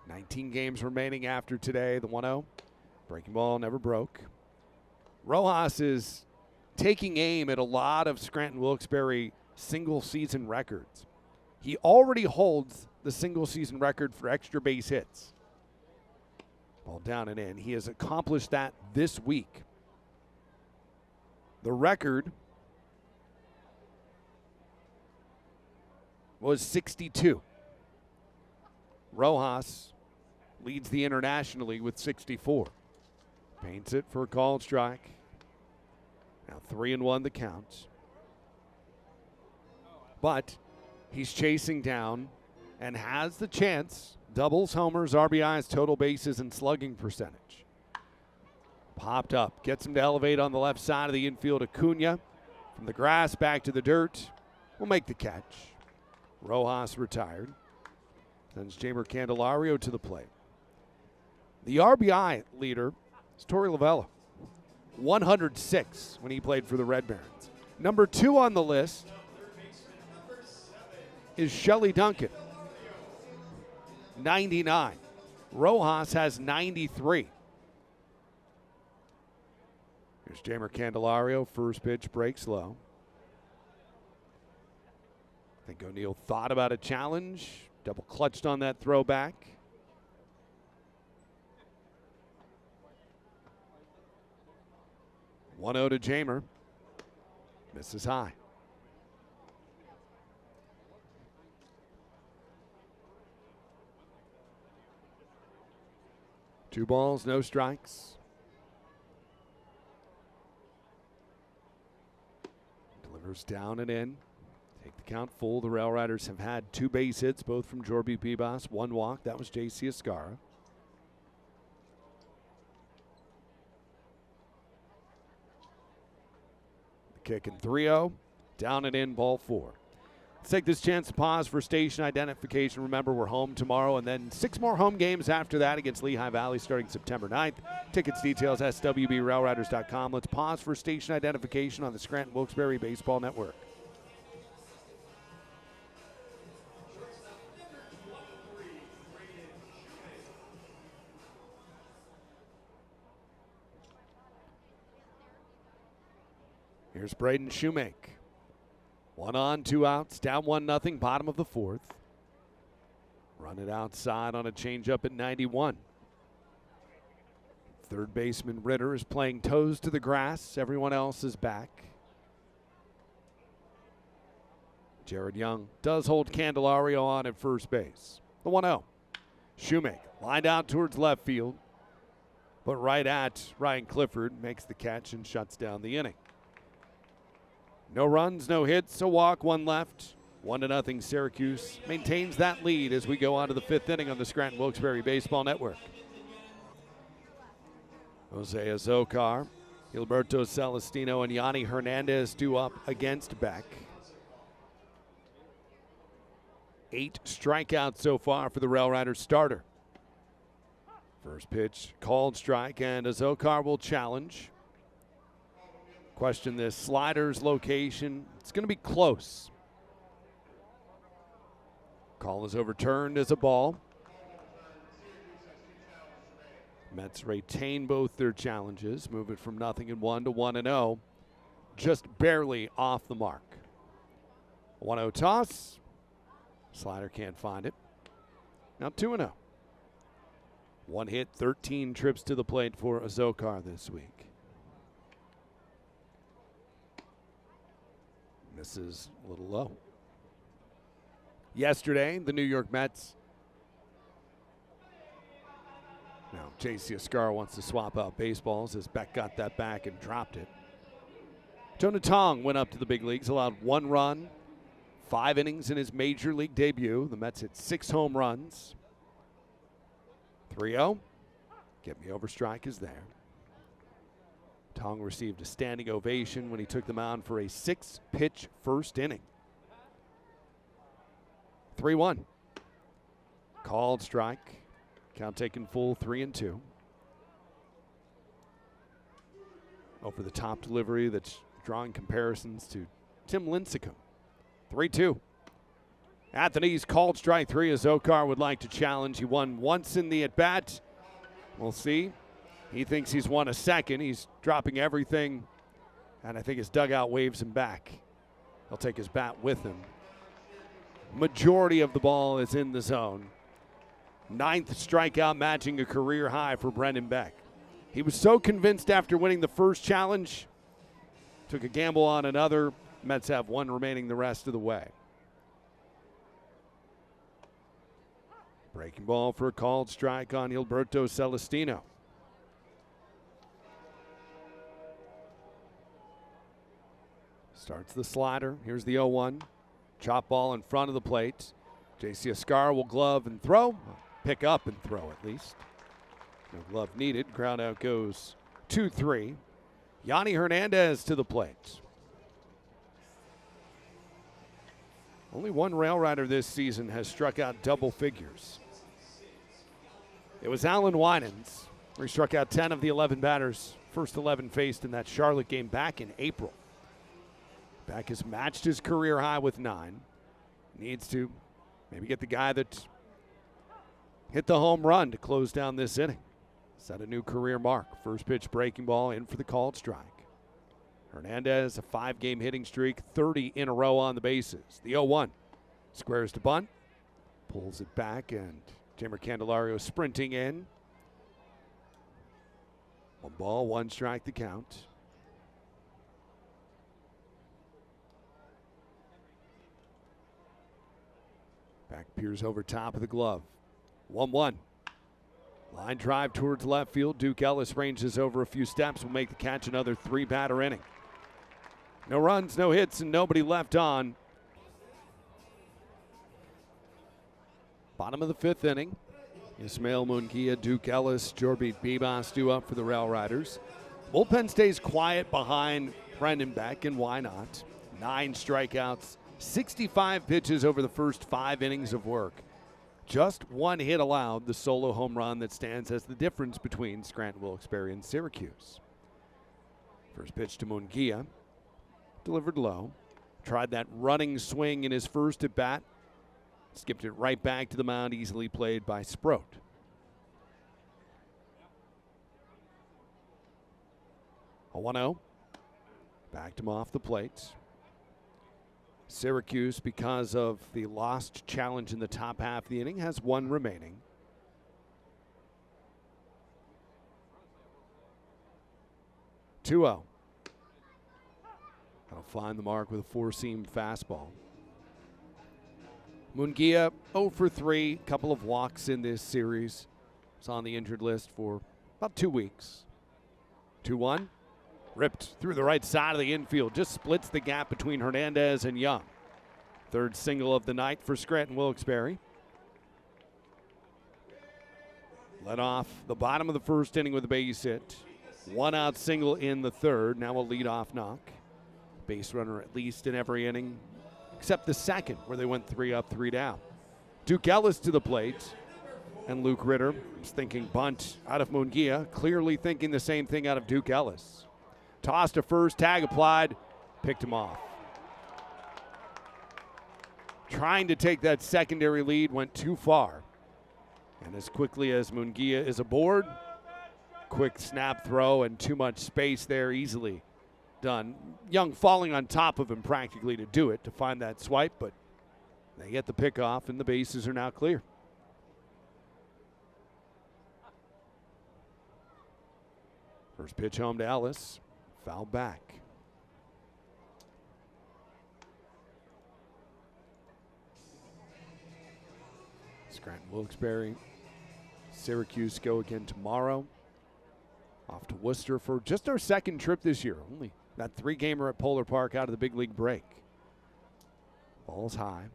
19 games remaining after today. The 1-0. Breaking ball never broke. Rojas is taking aim at a lot of Scranton Wilkes-Barre single-season records. He already holds the single-season record for extra base hits. Ball down and in. He has accomplished that this week. The record was 62. Rojas leads the internationally with 64. Paints it for a called strike. Now 3-1 the count. But he's chasing down and has the chance. Doubles, homers, RBIs, total bases, and slugging percentage. Popped up. Gets him to elevate on the left side of the infield. Acuna from the grass back to the dirt. Will make the catch. Rojas retired. Sends Jamer Candelario to the plate. The RBI leader is Torey Lovullo. 106 when he played for the Red Barons. Number 2 on the list is Shelly Duncan. 99. Rojas has 93. Here's Jamer Candelario. First pitch breaks low. I think O'Neill thought about a challenge. Double clutched on that throwback. One-0 to Jamer. Misses high. Two balls, no strikes. Delivers down and in. Take the count full. The RailRiders have had 2 base hits, both from Jorby Bibas. 1 walk. That was J.C. Escara. The kick in 3-0. Down and in, ball 4. Let's take this chance to pause for station identification. Remember, we're home tomorrow, and then 6 more home games after that against Lehigh Valley starting September 9th. Tickets details, swbrailriders.com. Let's pause for station identification on the Scranton Wilkes-Barre Baseball Network. Here's Braden Shoemake. 1 on, 2 outs, down 1-0, bottom of the 4th. Run it outside on a changeup at 91. Third baseman Ritter is playing toes to the grass. Everyone else is back. Jared Young does hold Candelario on at first base. The 1-0. Shoemake lined out towards left field, but right at Ryan Clifford makes the catch and shuts down the inning. No runs, no hits, a walk, 1 left. 1-0 Syracuse maintains that lead as we go on to the 5th inning on the Scranton Wilkes-Barre Baseball Network. Jose Azocar, Gilberto Celestino, and Yanni Hernandez due up against Beck. 8 strikeouts so far for the RailRiders starter. First pitch, called strike, and Azocar will challenge. Question this slider's location. It's going to be close. Call is overturned as a ball. Mets retain both their challenges, move it from 0-1 to 1-0, just barely off the mark. 1-0 toss. Slider can't find it. Now 2-0. 1 hit, 13 trips to the plate for Azocar this week. Misses a little low. Yesterday, the New York Mets. Now, J.C. Escara wants to swap out baseballs as Beck got that back and dropped it. Jonah Tong went up to the big leagues, allowed 1 run, 5 innings in his major league debut. The Mets hit 6 home runs. 3-0. Get me over strike is there. Tong received a standing ovation when he took the mound for a 6-pitch first inning. 3-1. Called strike. Count taken full, 3-2. Over the top delivery that's drawing comparisons to Tim Lincecum. 3-2. At the knees, called strike 3 as Okar would like to challenge. He won once in the at-bat. We'll see. He thinks he's won a second. He's dropping everything, and I think his dugout waves him back. He'll take his bat with him. Majority of the ball is in the zone. 9th strikeout, matching a career high for Brendan Beck. He was so convinced after winning the first challenge. Took a gamble on another. Mets have 1 remaining the rest of the way. Breaking ball for a called strike on Gilberto Celestino. Starts the slider. Here's the 0-1. Chop ball in front of the plate. J.C. Oscar will glove and throw. Pick up and throw at least. No glove needed. Ground out goes 2-3. Yanni Hernandez to the plate. Only one RailRider this season has struck out double figures. It was Alan Winans, where he struck out 10 of the 11 batters, first 11 faced in that Charlotte game back in April. Beck has matched his career high with 9. Needs to maybe get the guy that hit the home run to close down this inning. Set a new career mark. First pitch breaking ball in for the called strike. Hernandez, a 5-game hitting streak, 30 in a row on the bases. The 0-1. Squares to bunt. Pulls it back, and Jamer Candelario sprinting in. 1 ball, 1 strike the count. Back peers over top of the glove. 1-1. Line drive towards left field. Duke Ellis ranges over a few steps. Will make the catch, another 3-batter inning. No runs, no hits, and nobody left on. Bottom of the 5th inning. Ismael Munguia, Duke Ellis, Jorby Bibas due up for the RailRiders. Bullpen stays quiet behind Brendan Beck, and why not? 9 strikeouts, 65 pitches over the first 5 innings of work. Just 1 hit allowed, the solo home run that stands as the difference between Scranton, Wilkes-Barre, and Syracuse. First pitch to Munguia, delivered low. Tried that running swing in his first at bat. Skipped it right back to the mound, easily played by Sproat. A 1-0. Backed him off the plate. Syracuse, because of the lost challenge in the top half of the inning, has 1 remaining. That'll find the mark with a 4-seam fastball. Munguia 0 for 3, couple of walks in this series. Was on the injured list for about 2 weeks. 2-1. Ripped through the right side of the infield. Just splits the gap between Hernandez and Young. 3rd single of the night for Scranton Wilkes-Barre. Led off the bottom of the 1st inning with a base hit. 1-out single in the 3rd. Now a leadoff knock. Base runner at least in every inning, except the 2nd, where they went 3 up, 3 down. Duke Ellis to the plate. And Luke Ritter was thinking bunt out of Munguia, clearly thinking the same thing out of Duke Ellis. Tossed to first, tag applied, picked him off. Trying to take that secondary lead, went too far. And as quickly as Munguia is aboard, quick snap throw and too much space there, easily done. Young falling on top of him practically to do it, to find that swipe, but they get the pick off and the bases are now clear. First pitch home to Ellis, foul back. Scranton, Wilkes-Barre, Syracuse go again tomorrow. Off to Worcester for just our 2nd trip this year. Only that 3-gamer at Polar Park out of the big league break. Ball's high.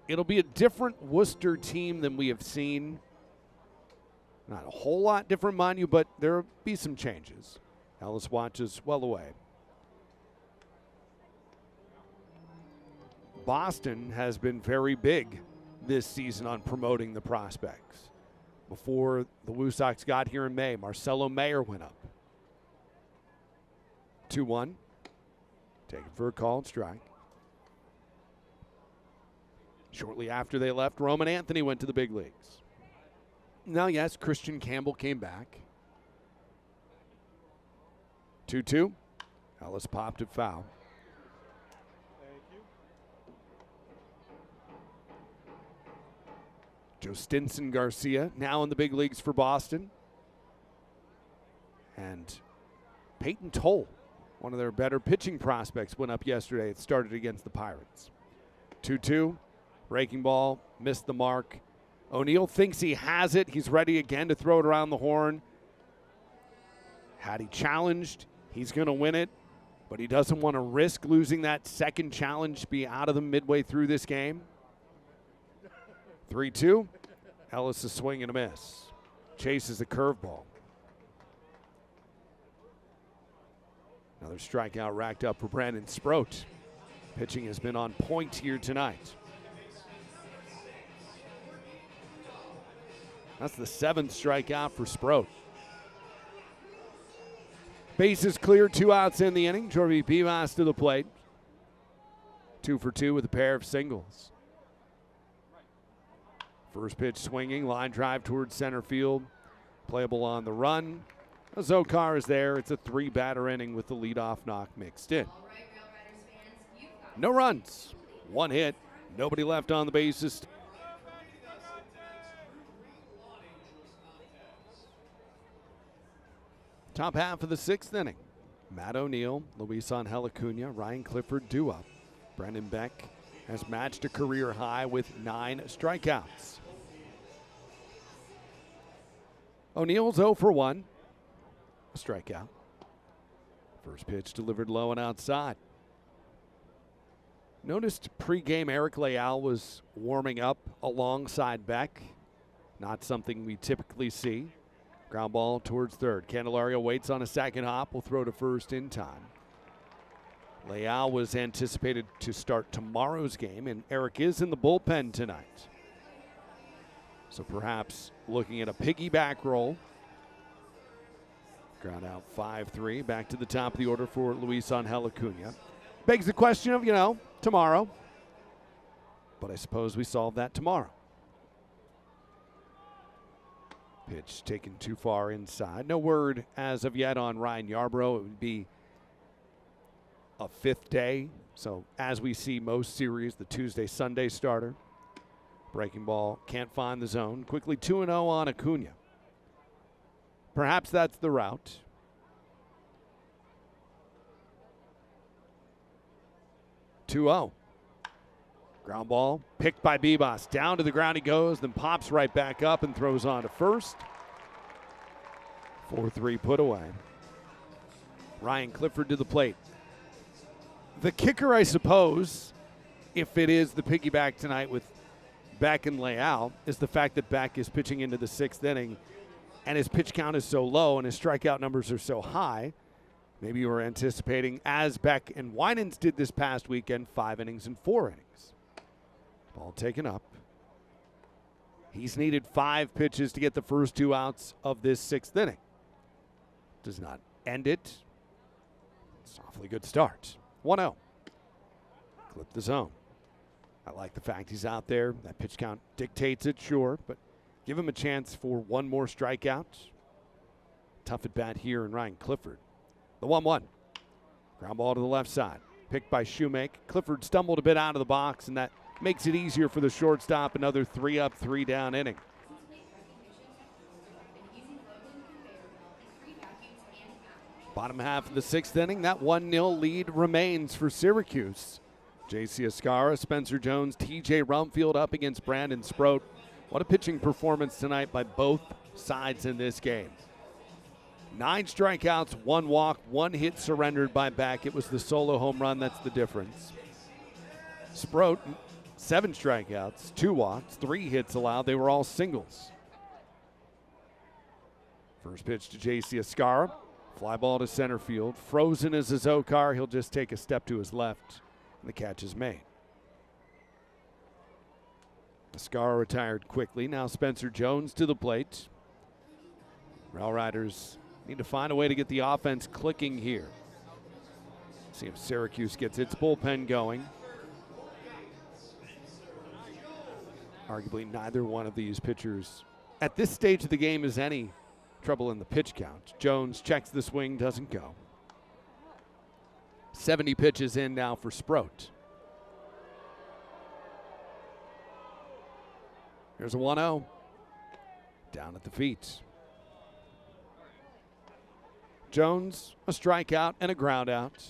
It'll be a different Worcester team than we have seen. Not a whole lot different, mind you, but there'll be some changes. Ellis watches well away. Boston has been very big this season on promoting the prospects. Before the Woo Sox got here in May, Marcelo Mayer went up. 2-1. Taken for a called strike. Shortly after they left, Roman Anthony went to the big leagues. Now, yes, Christian Campbell came back. 2-2. Ellis popped it foul. Joe Stinson Garcia now in the big leagues for Boston. And Peyton Toll, one of their better pitching prospects, went up yesterday. It started against the Pirates. 2-2. Breaking ball, missed the mark. O'Neill thinks he has it. He's ready again to throw it around the horn. Had he challenged, he's going to win it, but he doesn't want to risk losing that second challenge to be out of them midway through this game. 3-2. Ellis is swing and a miss. Chases the curveball. Another strikeout racked up for Brandon Sproat. Pitching has been on point here tonight. That's the 7th strikeout for Sproat. Bases clear, 2 outs in the inning. Jorvi Pivas to the plate. 2 for 2 with a pair of singles. First pitch swinging, line drive towards center field. Playable on the run. Zokar is there. It's a 3-batter inning with the leadoff knock mixed in. No runs, 1 hit, nobody left on the bases. Top half of the 6th inning. Matt O'Neill, Luis Angel Acuna, Ryan Clifford due up. Brendan Beck has matched a career high with 9 strikeouts. O'Neill's 0 for 1. A strikeout. First pitch delivered low and outside. Noticed pregame Eric Leal was warming up alongside Beck. Not something we typically see. Ground ball towards third. Candelario waits on a second hop. Will throw to first in time. Leal was anticipated to start tomorrow's game, and Eric is in the bullpen tonight. So perhaps looking at a piggyback roll. Ground out 5-3. Back to the top of the order for Luis Angel Acuna. Begs the question of, tomorrow. But I suppose we solve that tomorrow. Pitch taken too far inside. No word as of yet on Ryan Yarbrough. It would be a 5th day. So as we see most series, the Tuesday-Sunday starter. Breaking ball, can't find the zone. Quickly 2-0 on Acuna. Perhaps that's the route. Ground ball picked by Bibas. Down to the ground he goes, then pops right back up and throws on to first. 4-3 put away. Ryan Clifford to the plate. The kicker, I suppose, if it is the piggyback tonight with Beck and Leal, is the fact that Beck is pitching into the 6th inning and his pitch count is so low and his strikeout numbers are so high. Maybe you were anticipating, as Beck and Winans did this past weekend, 5 innings and 4 innings. Ball taken up. He's needed 5 pitches to get the first 2 outs of this 6th inning. Does not end it. It's an awfully good start. 1-0. Clip the zone. I like the fact he's out there. That pitch count dictates it, sure, but give him a chance for 1 more strikeout. Tough at bat here in Ryan Clifford. The 1-1. Ground ball to the left side. Picked by Shoemake. Clifford stumbled a bit out of the box, and that makes it easier for the shortstop. Another 3-up, 3-down inning. Bottom half of the 6th inning, that 1-0 lead remains for Syracuse. J.C. Escara, Spencer Jones, T.J. Rumfield up against Brandon Sproat. What a pitching performance tonight by both sides in this game. 9 strikeouts, 1 walk, 1 hit surrendered by Beck. It was the solo home run that's the difference. Sproat, 7 strikeouts, 2 walks, 3 hits allowed. They were all singles. First pitch to J.C. Escara. Fly ball to center field. Frozen is his Okar. He'll just take a step to his left, and the catch is made. Escara retired quickly. Now Spencer Jones to the plate. RailRiders need to find a way to get the offense clicking here. See if Syracuse gets its bullpen going. Arguably neither one of these pitchers at this stage of the game is any trouble in the pitch count. Jones checks the swing, doesn't go. 70 pitches in now for Sproat. Here's a 1-0. Down at the feet. Jones, a strikeout and a ground out.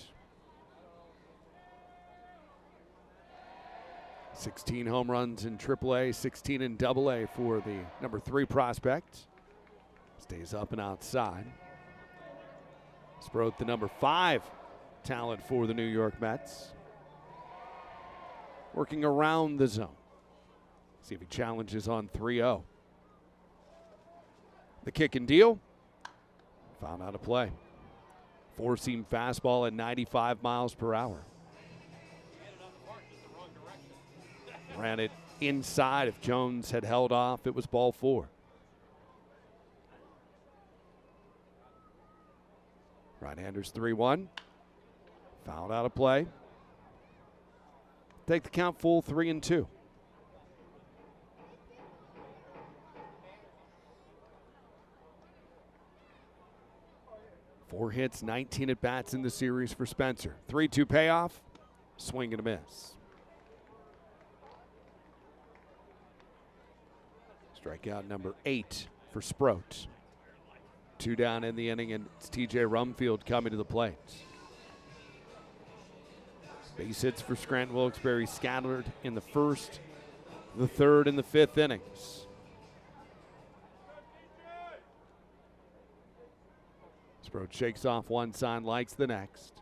16 home runs in AAA, 16 in AA for the number 3 prospect. Stays up and outside. Sproat, the number 5 talent for the New York Mets. Working around the zone. See if he challenges on 3-0. The kick and deal. Found out a play. 4-seam fastball at 95 miles per hour. Ran it inside. If Jones had held off, it was ball 4. Right-handers 3-1. Fouled out a play. Take the count full 3-2. Four hits, 19 at bats in the series for Spencer. 3-2 payoff. Swing and a miss. Strikeout number 8 for Sproat. 2 down in the inning, and it's TJ Rumfield coming to the plate. Base hits for Scranton Wilkes-Barre scattered in the first, the third, and the 5th innings. Sproat shakes off one sign, likes the next.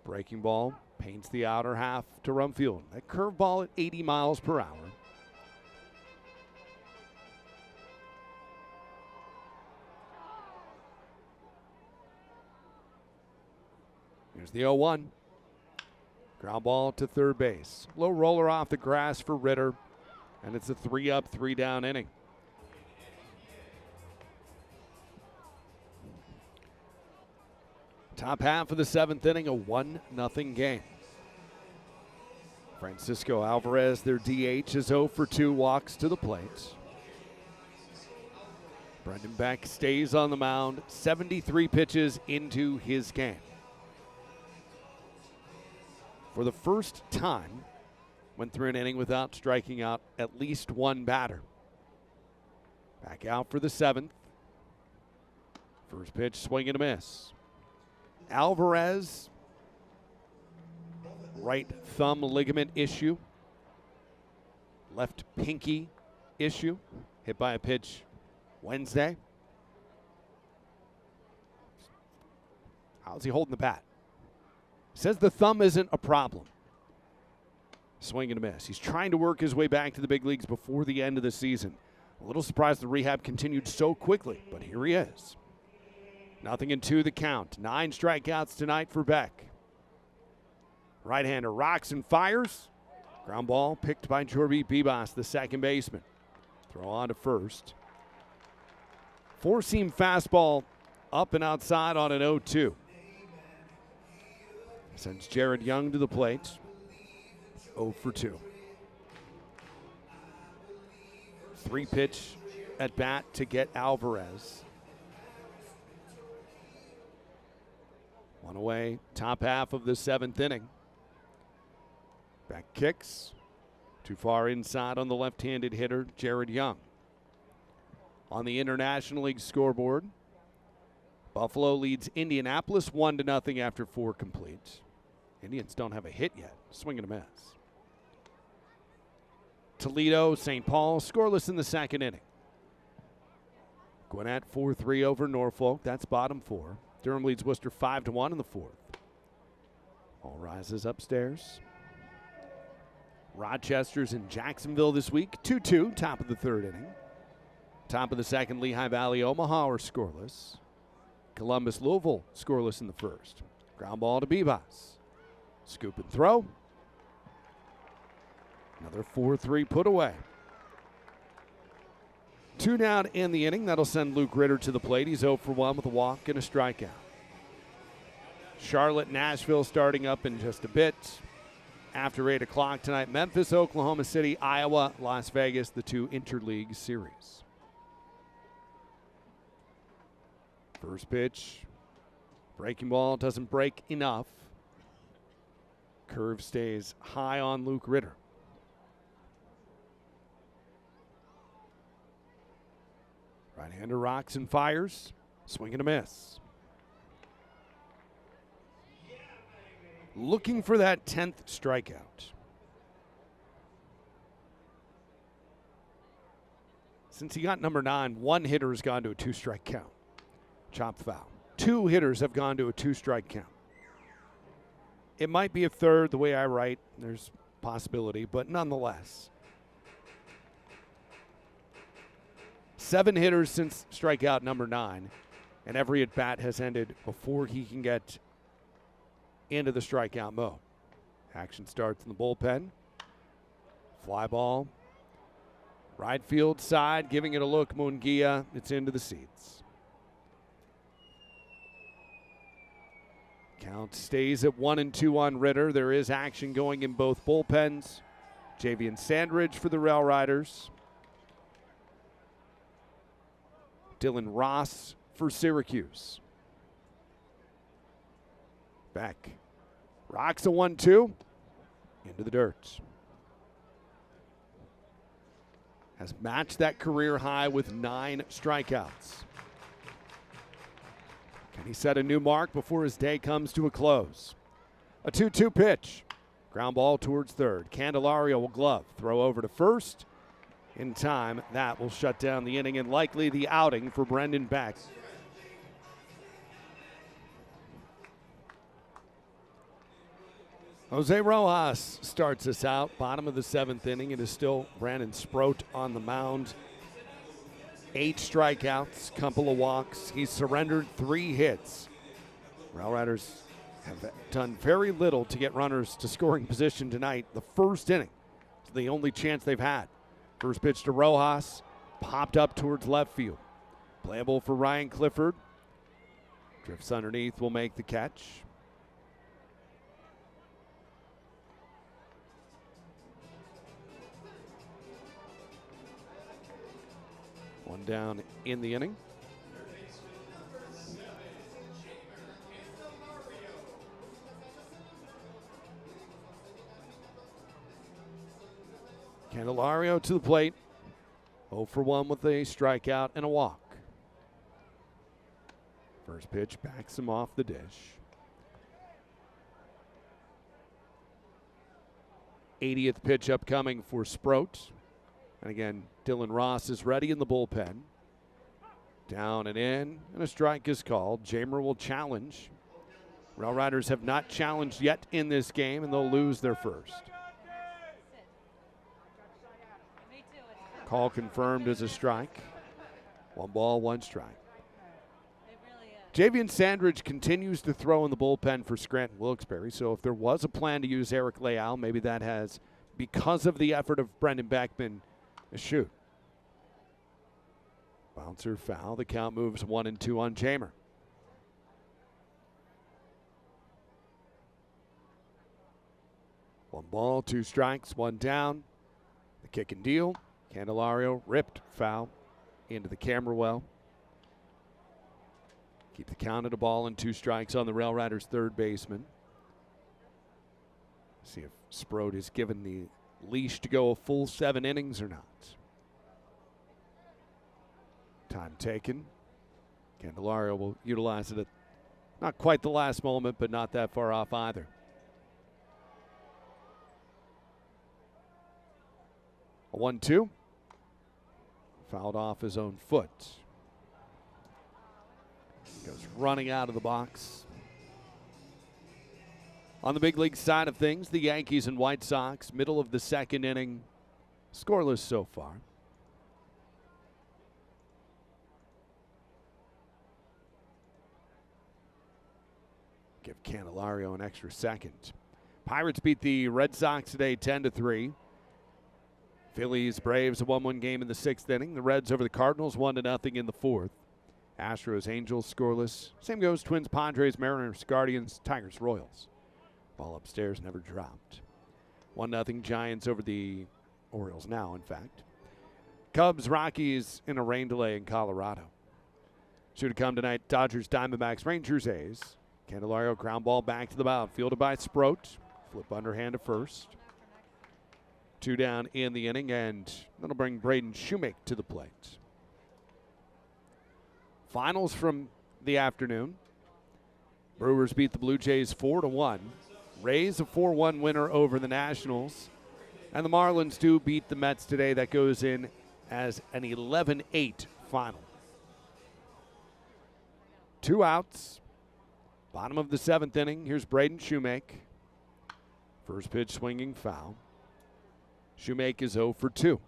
Breaking ball, paints the outer half to Rumfield. That curveball at 80 miles per hour. Here's the 0-1. Ground ball to third base. Low roller off the grass for Ritter, and it's a 3-up, 3-down inning. Top half of the 7th inning, a 1-0 game. Francisco Alvarez, their DH, is 0 for 2, walks to the plate. Brendan Beck stays on the mound, 73 pitches into his game. For the first time, went through an inning without striking out at least one batter. Back out for the 7th. First pitch, swing and a miss. Alvarez, right thumb ligament issue. Left pinky issue. Hit by a pitch Wednesday. How's he holding the bat? Says the thumb isn't a problem. Swing and a miss. He's trying to work his way back to the big leagues before the end of the season. A little surprised the rehab continued so quickly, but here he is. 0-2 the count. 9 strikeouts tonight for Beck. Right-hander rocks and fires. Ground ball picked by Jorby Bibas, the second baseman. Throw on to first. 4-seam fastball up and outside on an 0-2. Sends Jared Young to the plate. 0 for 2. 3-pitch at bat to get Alvarez. One away, top half of the 7th inning. Back kicks. Too far inside on the left-handed hitter, Jared Young. On the International League scoreboard, Buffalo leads Indianapolis 1-0 after 4 complete. Indians don't have a hit yet. Swing and a miss. Toledo, St. Paul, scoreless in the 2nd inning. Gwinnett 4-3 over Norfolk. That's bottom four. Durham leads Worcester 5-1 in the fourth. All rises upstairs. Rochester's in Jacksonville this week. 2-2, top of the third inning. Top of the second, Lehigh Valley, Omaha are scoreless. Columbus, Louisville scoreless in the first. Ground ball to Bebas. Scoop and throw. Another 4-3 put away. 2 down in the inning. That'll send Luke Ritter to the plate. He's 0 for 1 with a walk and a strikeout. Charlotte, Nashville starting up in just a bit. After 8 o'clock tonight, Memphis, Oklahoma City, Iowa, Las Vegas, the 2 interleague series. First pitch. Breaking ball doesn't break enough. Curve stays high on Luke Ritter. Right-hander rocks and fires. Swing and a miss. Looking for that 10th strikeout. Since he got number 9, one hitter has gone to a 2-strike count. Chop foul. 2 hitters have gone to a 2-strike count. It might be a third the way I write. There's possibility, but nonetheless. 7 hitters since strikeout number 9, and every at-bat has ended before he can get into the strikeout mode. Action starts in the bullpen. Fly ball. Right field side, giving it a look, Munguia. It's into the seats. Count stays at 1-2 on Ritter. There is action going in both bullpens. Javian Sandridge for the RailRiders. Dylan Ross for Syracuse. Beck rocks a 1-2 into the dirt. Has matched that career high with 9 strikeouts. Can he set a new mark before his day comes to a close? A 2-2 pitch. Ground ball towards third. Candelario will glove. Throw over to first. In time, that will shut down the inning and likely the outing for Brendan Beck. Jose Rojas starts us out. Bottom of the 7th inning. It is still Brandon Sproat on the mound. 8 strikeouts, couple of walks. He's surrendered 3 hits. RailRiders have done very little to get runners to scoring position tonight. The first inning is the only chance they've had. First pitch to Rojas, popped up towards left field. Playable for Ryan Clifford. Drifts underneath, will make the catch. One down in the inning. Candelario to the plate. 0 for 1 with a strikeout and a walk. First pitch backs him off the dish. 80th pitch upcoming for Sproat. And again, Dylan Ross is ready in the bullpen. Down and in, and a strike is called. Jamer will challenge. RailRiders have not challenged yet in this game, and they'll lose their first. Call confirmed as a strike. 1 ball, 1 strike. Javian Sandridge continues to throw in the bullpen for Scranton Wilkes-Barre, so if there was a plan to use Eric Leal, maybe that has, because of the effort of Brendan Beck, been a shoot. Bouncer foul. The count moves 1-2 on Jamer. One ball, 2 strikes, 1 down. The kick and deal. Candelario ripped foul into the camera well. Keep the count at a ball and 2 strikes on the RailRiders' third baseman. See if Sproat is given the leash to go a full 7 innings or not. Time taken. Candelario will utilize it at not quite the last moment, but not that far off either. A 1-2. Fouled off his own foot. Goes running out of the box. On the big league side of things, the Yankees and White Sox, middle of the second inning, scoreless so far. Give Candelario an extra second. Pirates beat the Red Sox today 10-3. Phillies, Braves, a 1-1 game in the sixth inning. The Reds over the Cardinals 1-0 in the fourth. Astros, Angels scoreless. Same goes Twins, Padres, Mariners, Guardians, Tigers, Royals. Ball upstairs never dropped. 1-0 Giants over the Orioles now, in fact. Cubs, Rockies in a rain delay in Colorado. Should have come tonight, Dodgers, Diamondbacks, Rangers, A's. Candelario ground ball back to the mound, fielded by Sproat. Flip underhand to first. 2 down in the inning, and that'll bring Braden Shoemake to the plate. Finals from the afternoon. Brewers beat the Blue Jays 4-1. Rays a 4-1 winner over the Nationals. And the Marlins do beat the Mets today. That goes in as an 11-8 final. 2 outs. Bottom of the seventh inning. Here's Braden Shoemake. First pitch swinging foul. Shoemake is 0 for 2.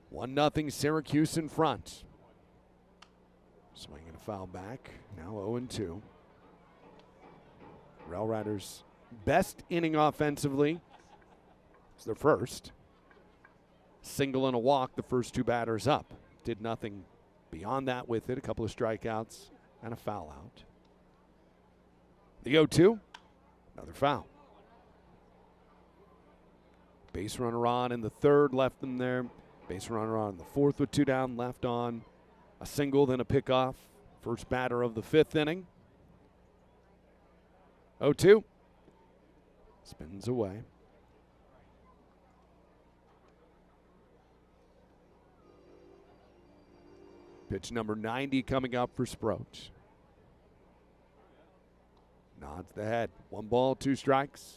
One nothing Syracuse in front. Swinging a foul back. Now 0-2. RailRiders' best inning offensively. It's their first. Single and a walk, the first 2 batters up. Did nothing beyond that with it. A couple of strikeouts and a foul out. The 0-2, another foul. Base runner on in the third, left them there. Base runner on in the fourth with 2 down, left on. A single, then a pickoff. First batter of the fifth inning. 0-2. Spins away. Pitch number 90 coming up for Sproat. Nods the head. 1 ball, 2 strikes.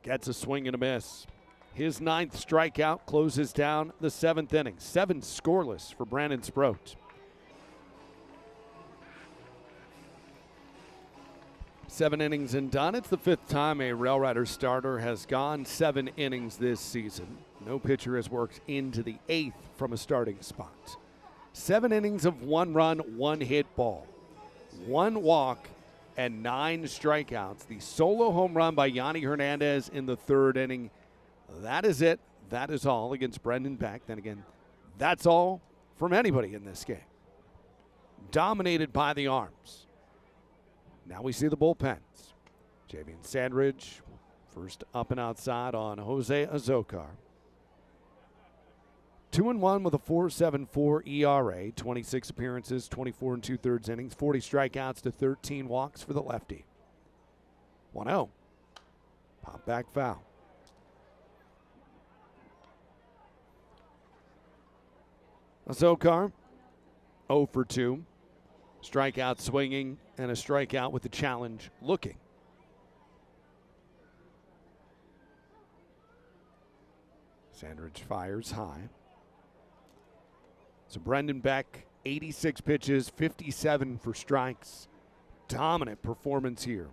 Gets a swing and a miss. His 9th strikeout closes down the 7th inning. 7 scoreless for Brandon Sproat. 7 innings and done. It's the 5th time a RailRiders starter has gone 7 innings this season. No pitcher has worked into the 8th from a starting spot. 7 innings of 1 run, 1 hit ball, 1 walk, and 9 strikeouts. The solo home run by Yanni Hernandez in the 3rd inning. That is it. That is all against Brendan Beck. Then again, that's all from anybody in this game. Dominated by the arms. Now we see the bullpens. Javian Sandridge, first up and outside on Jose Azocar. 2-1 with a 4.74 ERA, 26 appearances, 24 2/3 innings, 40 strikeouts to 13 walks for the lefty. 1-0. Pop back foul. Azocar, 0 for 2. Strikeout swinging and a strikeout with the challenge looking. Sandridge fires high. So Brendan Beck, 86 pitches, 57 for strikes. Dominant performance here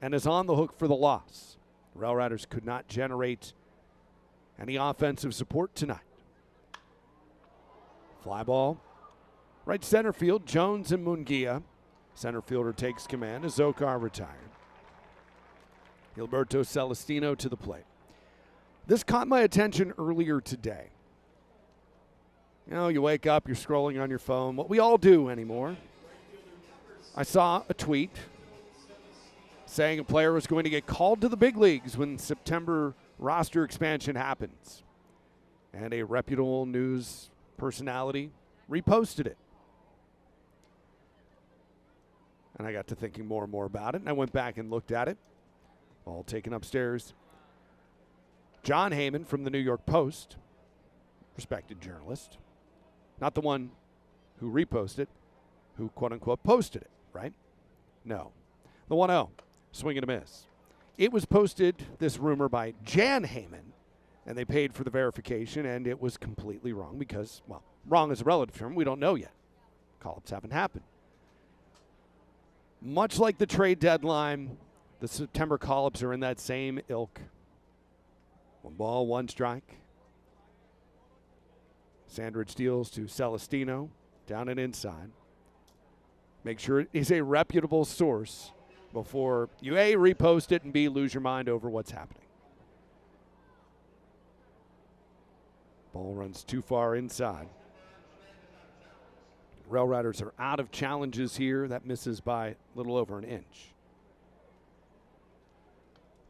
and is on the hook for the loss. The RailRiders could not generate any offensive support tonight. Fly ball. Right center field, Jones and Munguia. Center fielder takes command. Azocar retired. Gilberto Celestino to the plate. This caught my attention earlier today. You know, you wake up, you're scrolling on your phone, what we all do anymore. I saw a tweet saying a player was going to get called to the big leagues when September roster expansion happens. And a reputable news personality reposted it. And I got to thinking more and more about it, and I went back and looked at it. All taken upstairs. John Heyman from the New York Post, respected journalist, not the one who reposted, who quote-unquote posted it, right? No. The 1-0, swing and a miss. it was posted, this rumor, by Jan Heyman, and they paid for the verification, and it was completely wrong because, well, wrong is a relative term. We don't know yet. Call-ups haven't happened. Much like the trade deadline, the September call-ups are in that same ilk. 1 ball, 1 strike. Sandridge deals to Celestino, down and inside. Make sure it is a reputable source before you A, repost it, and B, lose your mind over what's happening. Ball runs too far inside. RailRiders are out of challenges here. That misses by a little over an inch.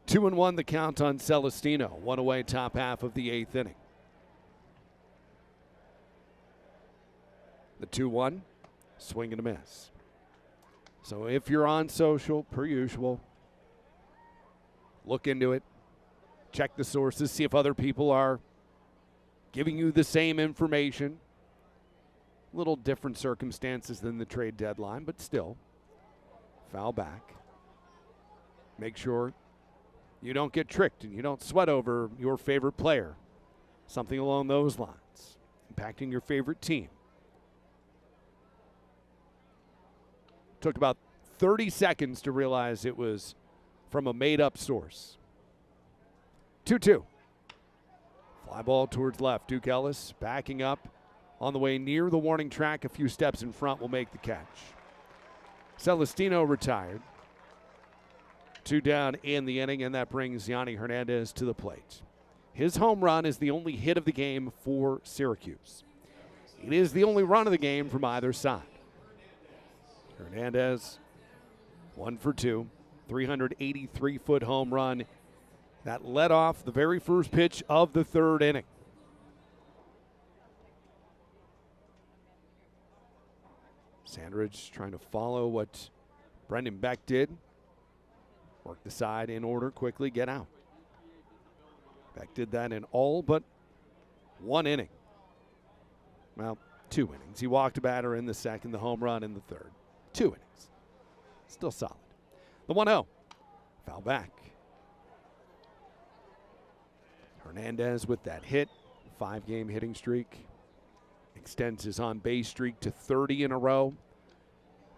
2-1 the count on Celestino. 1 away, top half of the 8th inning. The 2-1, swing and a miss. So if you're on social, per usual, look into it. Check the sources, see if other people are giving you the same information. Little different circumstances than the trade deadline, but still, foul back. Make sure you don't get tricked and you don't sweat over your favorite player. Something along those lines, impacting your favorite team. Took about 30 seconds to realize it was from a made-up source. 2-2. Fly ball towards left. Duke Ellis backing up on the way near the warning track. A few steps in front will make the catch. Celestino retired. 2 down in the inning, and that brings Yanni Hernandez to the plate. His home run is the only hit of the game for Syracuse. It is the only run of the game from either side. Hernandez, 1 for 2, 383-foot home run that led off the very first pitch of the 3rd inning. Sandridge trying to follow what Brendan Beck did. Work the side in order, quickly get out. Beck did that in all but 1 inning. Well, 2 innings. He walked a batter in the 2nd, the home run in the 3rd. 2 innings. Still solid. The 1-0. Foul back. Hernandez with that hit. 5-game hitting streak. Extends his on-base streak to 30 in a row.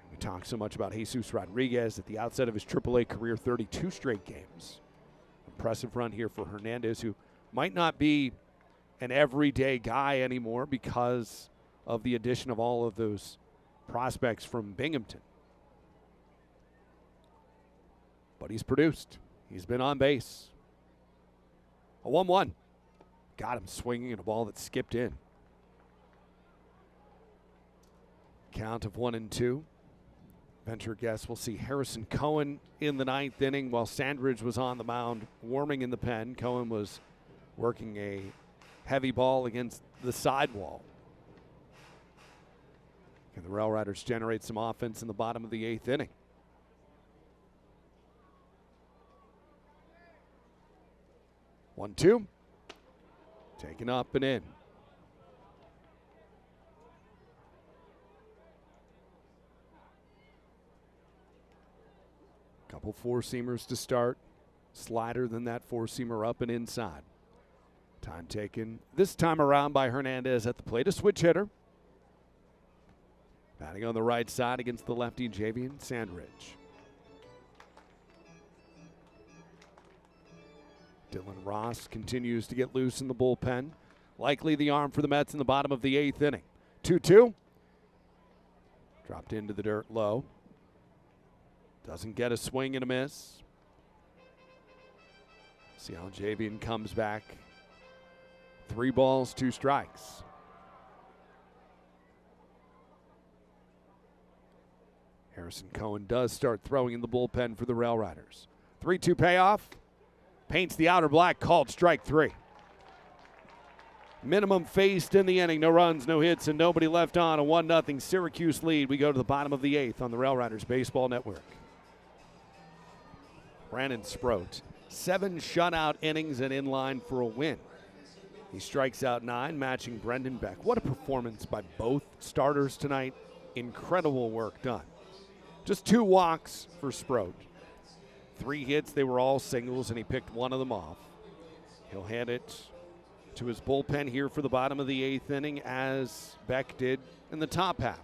We talked so much about Jesus Rodriguez at the outset of his AAA career, 32 straight games. Impressive run here for Hernandez, who might not be an everyday guy anymore because of the addition of all of those prospects from Binghamton. But he's produced. He's been on base. A 1-1. Got him swinging at a ball that skipped in. Count of 1-2. Venture guess we'll see Harrison Cohen in the 9th inning while Sandridge was on the mound warming in the pen. Cohen was working a heavy ball against the sidewall. Can the RailRiders generate some offense in the bottom of the 8th inning? One, two. Taken up and in. Couple 4-seamers to start. Slider, then that 4-seamer up and inside. Time taken this time around by Hernandez at the plate. A switch hitter. Batting on the right side against the lefty Javian Sandridge. Dylan Ross continues to get loose in the bullpen. Likely the arm for the Mets in the bottom of the 8th inning. 2-2. Dropped into the dirt low. Doesn't get a swing and a miss. See how Javian comes back. 3 balls, 2 strikes. Harrison Cohen does start throwing in the bullpen for the RailRiders. 3-2 payoff. Paints the outer black, called strike 3. Minimum faced in the inning. No runs, no hits, and nobody left on. A 1-0 Syracuse lead. We go to the bottom of the 8th on the RailRiders Baseball Network. Brandon Sproat, 7 shutout innings and in line for a win. He strikes out 9, matching Brendan Beck. What a performance by both starters tonight. Incredible work done. Just 2 walks for Sproat. 3 hits, they were all singles, and he picked one of them off. He'll hand it to his bullpen here for the bottom of the 8th inning, as Beck did in the top half.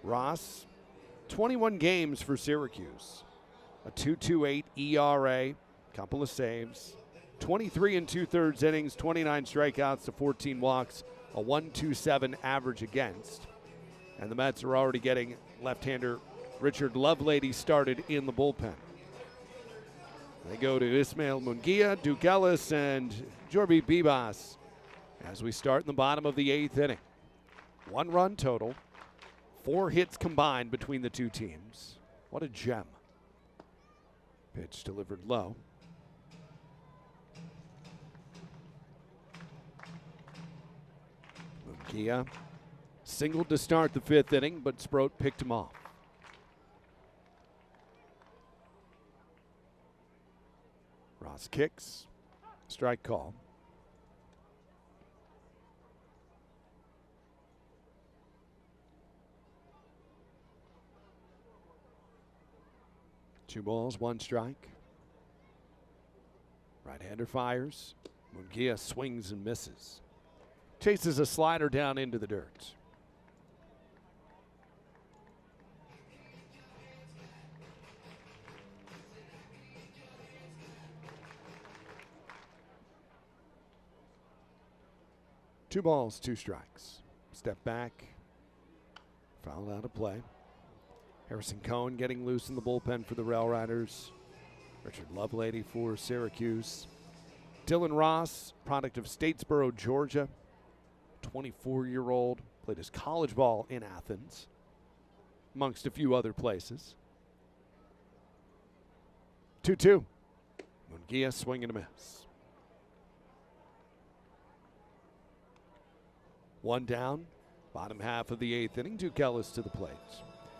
Ross, 21 games for Syracuse. A 2.28 ERA, couple of saves, 23 2/3 innings, 29 strikeouts to 14 walks, a 1.27 average against. And the Mets are already getting left-hander Richard Lovelady started in the bullpen. They go to Ismael Munguia, Duke Ellis, and Jorby Bibas as we start in the bottom of the 8th inning. 1 run total, 4 hits combined between the two teams. What a gem. Pitch delivered low. Munguia singled to start the 5th inning, but Sproat picked him off. Ross kicks, strike call. Two balls, 1 strike. Right-hander fires. Munguia swings and misses. Chases a slider down into the dirt. Two balls, 2 strikes. Step back. Foul out of play. Harrison Cohen getting loose in the bullpen for the RailRiders. Richard Lovelady for Syracuse. Dylan Ross, product of Statesboro, Georgia. 24-year-old. Played his college ball in Athens, amongst a few other places. 2-2. Munguia swing and a miss. 1 down, bottom half of the 8th inning. Duke Ellis to the plate.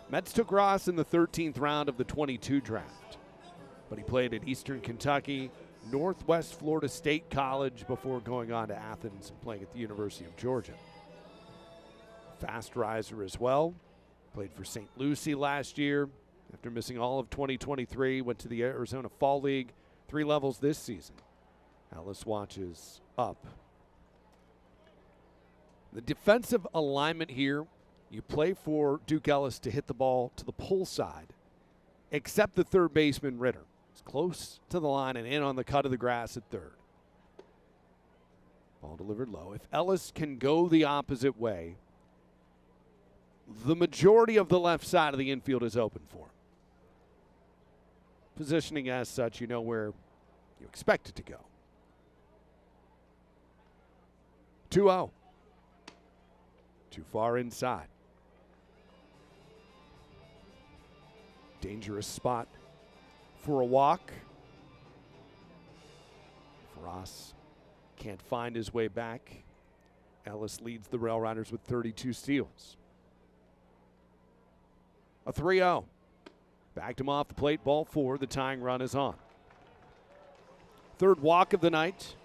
Mets took Ross in the 13th round of the 22 draft, but he played at Eastern Kentucky, Northwest Florida State College before going on to Athens and playing at the University of Georgia. Fast riser as well. Played for St. Lucie last year. After missing all of 2023, went to the Arizona Fall League, 3 levels this season. Ellis watches up. The defensive alignment here, you play for Duke Ellis to hit the ball to the pull side, except the third baseman Ritter. It's close to the line and in on the cut of the grass at third. Ball delivered low. If Ellis can go the opposite way, the majority of the left side of the infield is open for him. Positioning as such, you know where you expect it to go. 2-0. Too far inside. Dangerous spot for a walk. Ross can't find his way back. Ellis leads the RailRiders with 32 steals. A 3-0. Backed him off the plate, ball 4. The tying run is on. Third walk of the night.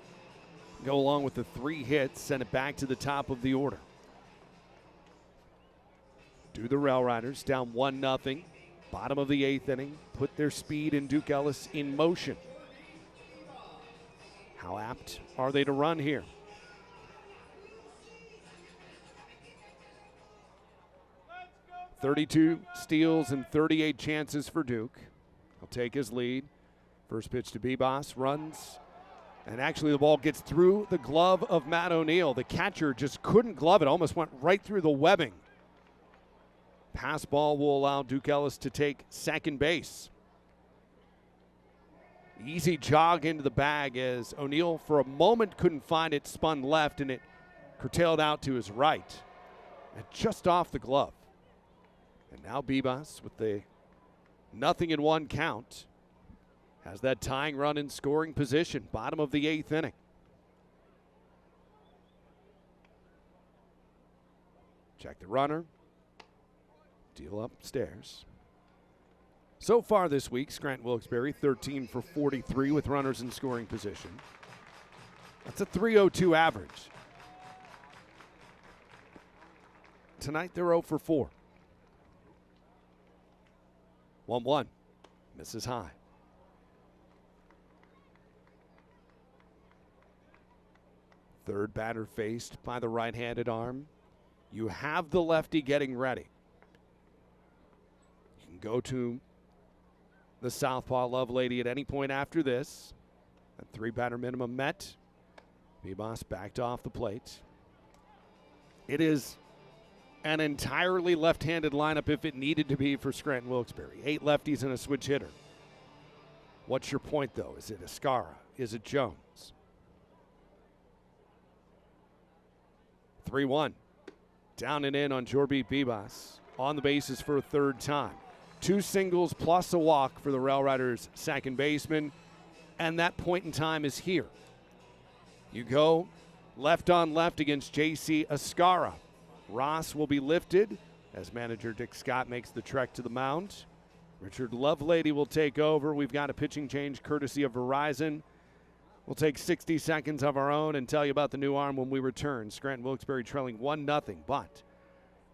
Go along with the 3 hits, send it back to the top of the order. Do the RailRiders down 1-0. Bottom of the 8th inning. Put their speed and Duke Ellis in motion. How apt are they to run here? .32 steals and 38 chances for Duke. He'll take his lead. First pitch to Bibas, runs, and actually the ball gets through the glove of Matt O'Neill. The catcher just couldn't glove it, almost went right through the webbing. Pass ball will allow Duke Ellis to take second base. Easy jog into the bag as O'Neill for a moment couldn't find it, spun left, and it curtailed out to his right. And just off the glove. And now Bibas with the 0-1 count has that tying run in scoring position, bottom of the 8th inning. Check the runner. Deal upstairs. So far this week, Scranton Wilkes-Barre 13 for 43 with runners in scoring position. That's a .302 average. Tonight they're 0 for 4. 1-1. Misses high. Third batter faced by the right-handed arm. You have the lefty getting ready. You can go to the southpaw Lovelady at any point after this. That three-batter minimum met. Bebas backed off the plate. It is an entirely left-handed lineup if it needed to be for Scranton Wilkes-Barre. 8 lefties and a switch hitter. What's your point, though? Is it Escara? Is it Jones? 3-1. Down and in on Jorby Bebas. On the bases for a third time. 2 singles plus a walk for the RailRiders' second baseman. And that point in time is here. You go left on left against J.C. Escara. Ross will be lifted as manager Dick Scott makes the trek to the mound. Richard Lovelady will take over. We've got a pitching change courtesy of Verizon. We'll take 60 seconds of our own and tell you about the new arm when we return. Scranton Wilkes-Barre trailing 1-0, but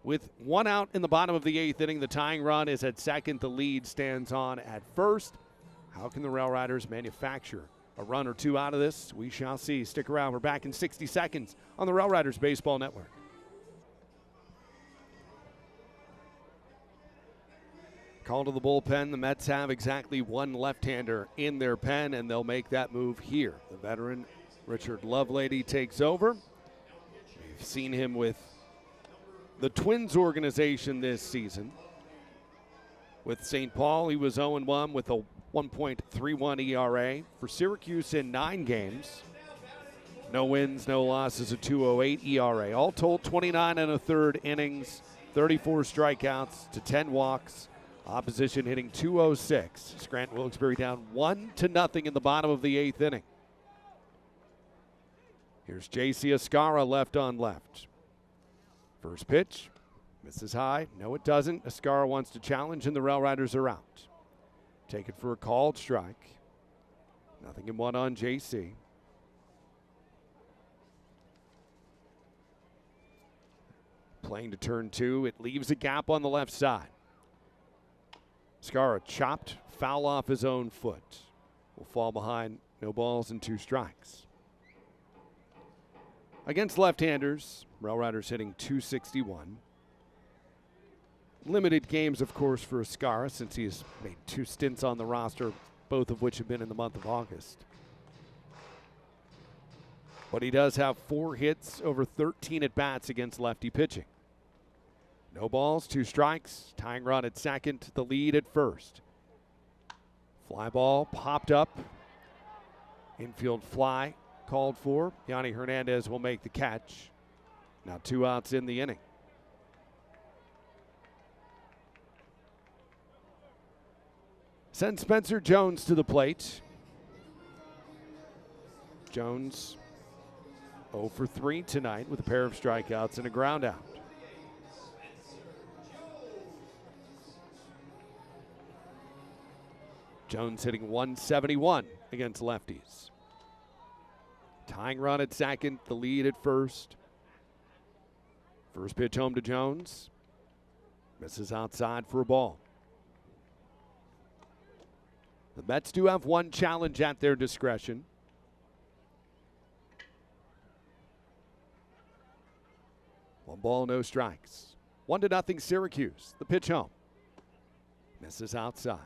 with 1 out in the bottom of the 8th inning, the tying run is at second. The lead stands on at first. How can the RailRiders manufacture a run or 2 out of this? We shall see. Stick around. We're back in 60 seconds on the RailRiders Baseball Network. Call to the bullpen. The Mets have exactly 1 left-hander in their pen, and they'll make that move here. The veteran Richard Lovelady takes over. We've seen him with the Twins organization this season. With St. Paul, he was 0-1 with a 1.31 ERA. For Syracuse in 9 games. No wins, no losses, a 2.08 ERA. All told, 29 1/3 innings, 34 strikeouts to 10 walks. Opposition hitting .206. Scranton Wilkes-Barre down 1-0 in the bottom of the 8th inning. Here's J.C. Escara left on left. First pitch, misses high. No, it doesn't. Escara wants to challenge, and the RailRiders are out. Take it for a called strike. 0-1 on J.C. Playing to turn 2. It leaves a gap on the left side. Escara chopped, foul off his own foot. Will fall behind, no balls and 2 strikes. Against left-handers, RailRiders hitting .261. Limited games, of course, for Escara since he's made 2 stints on the roster, both of which have been in the month of August. But he does have 4 hits over 13 at-bats against lefty pitching. No balls, 2 strikes, tying run at second, the lead at first. Fly ball popped up. Infield fly called for. Yanni Hernandez will make the catch. Now 2 outs in the inning. Send Spencer Jones to the plate. Jones 0 for 3 tonight with a pair of strikeouts and a ground out. Jones hitting .171 against lefties. Tying run at second, the lead at first. First pitch home to Jones. Misses outside for a ball. The Mets do have 1 challenge at their discretion. One ball, no strikes. 1-0 Syracuse. The pitch home. Misses outside.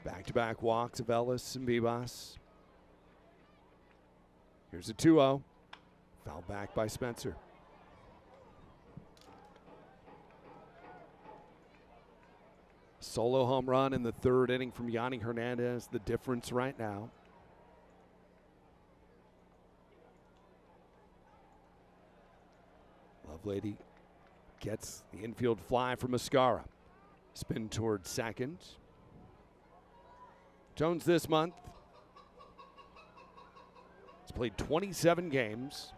Back-to-back walks of Ellis and Bebas. Here's a 2-0. Fouled back by Spencer. Solo home run in the 3rd inning from Yanni Hernandez. The difference right now. Lovelady gets the infield fly from Escara. Spin towards second. Jones this month has played 27 games,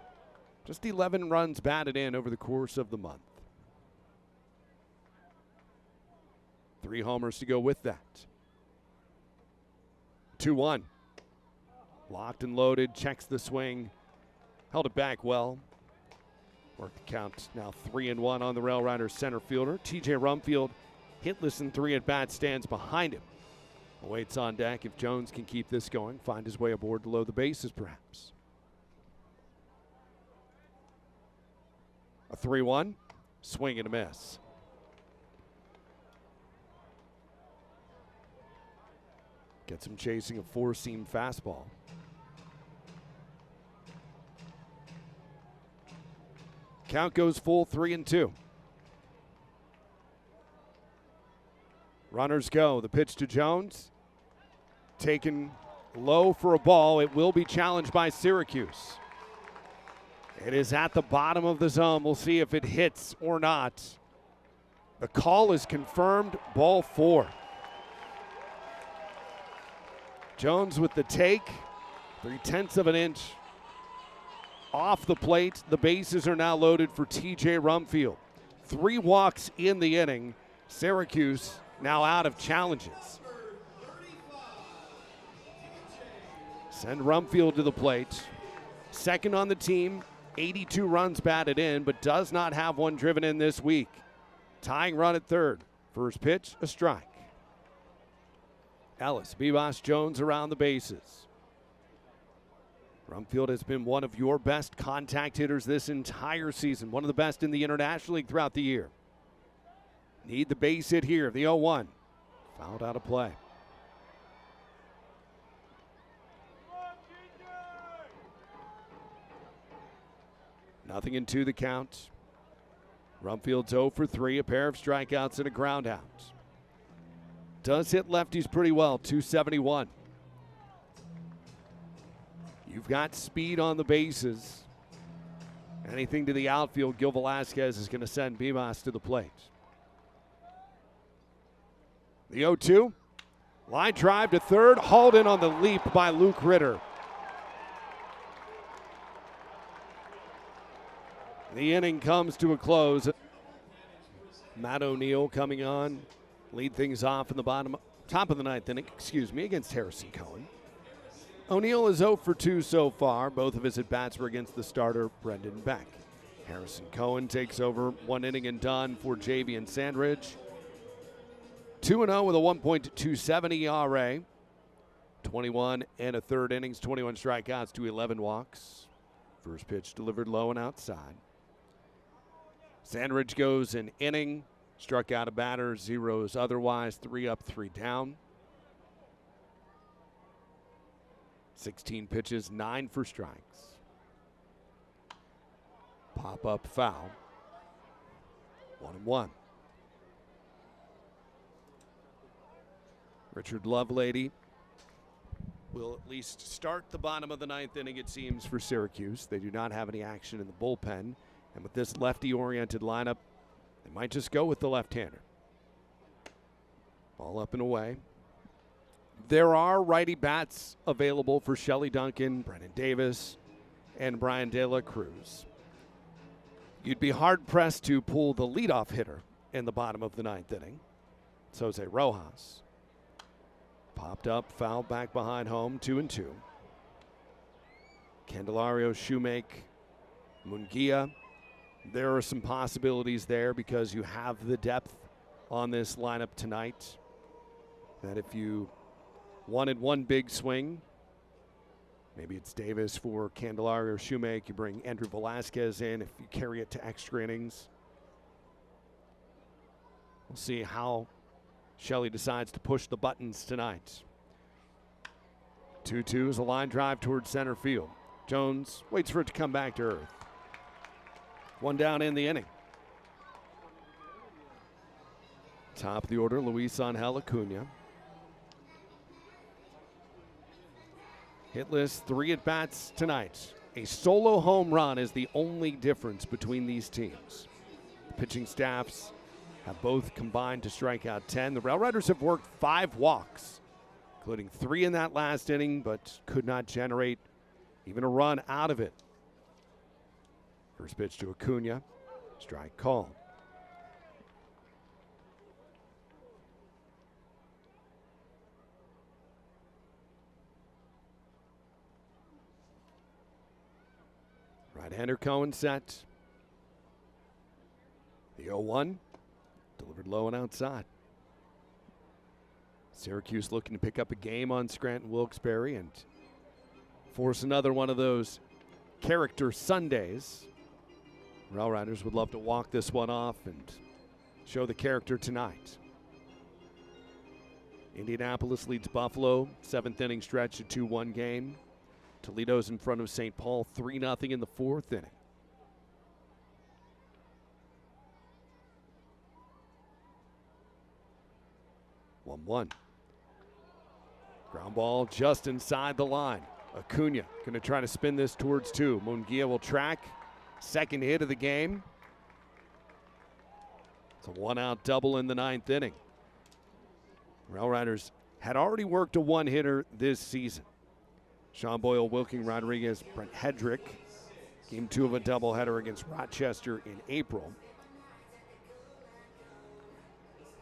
just 11 runs batted in over the course of the month. 3 homers to go with that. 2-1. Locked and loaded, checks the swing, held it back well. Worked the count, now 3-1 on the RailRiders center fielder. TJ Rumfield, hitless in 3 at-bats, stands behind him. Awaits on deck if Jones can keep this going, find his way aboard to load the bases perhaps. A 3-1, swing and a miss. Gets him chasing a 4-seam fastball. Count goes full, 3-2. Runners go. The pitch to Jones. Taken low for a ball. It will be challenged by Syracuse. It is at the bottom of the zone. We'll see if it hits or not. The call is confirmed. Ball 4. Jones with the take. 0.3 of an inch off the plate. The bases are now loaded for TJ Rumfield. 3 walks in the inning. Syracuse now out of challenges. Send Rumfield to the plate. Second on the team, 82 runs batted in, but does not have one driven in this week. Tying run at third. First pitch, a strike. Ellis, Bebas, Jones around the bases. Rumfield has been one of your best contact hitters this entire season. One of the best in the International League throughout the year. Need the base hit here, the 0-1. Fouled out of play. Nothing in 2 the count. Rumfield's 0 for 3, a pair of strikeouts and a ground out. Does hit lefties pretty well, 271. You've got speed on the bases. Anything to the outfield, Gil Velasquez is going to send Bebas to the plate. The 0-2. Line drive to third, hauled in on the leap by Luke Ritter. The inning comes to a close. Matt O'Neill coming on, lead things off in the top of the 9th inning, against Harrison Cohen. O'Neill is 0 for 2 so far. Both of his at-bats were against the starter, Brendan Beck. Harrison Cohen takes over 1 inning and done for Javian Sandridge. 2-0 with a 1.27 ERA. 21 and a third innings, 21 strikeouts to 11 walks. First pitch delivered low and outside. Sandridge goes an inning, struck out a batter, zeros otherwise, 3 up, 3 down. 16 pitches, 9 for strikes. Pop up foul. 1-1. Richard Lovelady will at least start the bottom of the 9th inning, it seems, for Syracuse. They do not have any action in the bullpen. And with this lefty-oriented lineup, they might just go with the left-hander. Ball up and away. There are righty bats available for Shelley Duncan, Brennan Davis, and Brian De La Cruz. You'd be hard-pressed to pull the leadoff hitter in the bottom of the 9th inning. It's Jose Rojas. Popped up, fouled back behind home, 2-2. Candelario, Shoemake, Munguia. There are some possibilities there because you have the depth on this lineup tonight. That if you wanted one big swing, maybe it's Davis for Candelario or Shoemake. You bring Andrew Velasquez in if you carry it to extra innings. We'll see how Shelley decides to push the buttons tonight. 2-2 is a line drive towards center field. Jones waits for it to come back to earth. 1 down in the inning. Top of the order, Luis Angel Acuna. Hitless, 3 at-bats tonight. A solo home run is the only difference between these teams. The pitching staffs have both combined to strike out 10. The RailRiders have worked 5 walks, including 3 in that last inning, but could not generate even a run out of it. First pitch to Acuna, strike called. Right-hander Cohen set. The 0-1 delivered low and outside. Syracuse looking to pick up a game on Scranton Wilkes-Barre and force another one of those character Sundays. RailRiders would love to walk this one off and show the character tonight. Indianapolis leads Buffalo, 7th inning stretch, a 2-1 game. Toledo's in front of St. Paul, 3-0 in the 4th inning. One. Ground ball just inside the line. Acuna going to try to spin this towards 2. Munguia will track. Second hit of the game. It's a 1-out double in the 9th inning. RailRiders had already worked a one-hitter this season. Sean Boyle, Wilking Rodriguez, Brent Hedrick. Game 2 of a doubleheader against Rochester in April.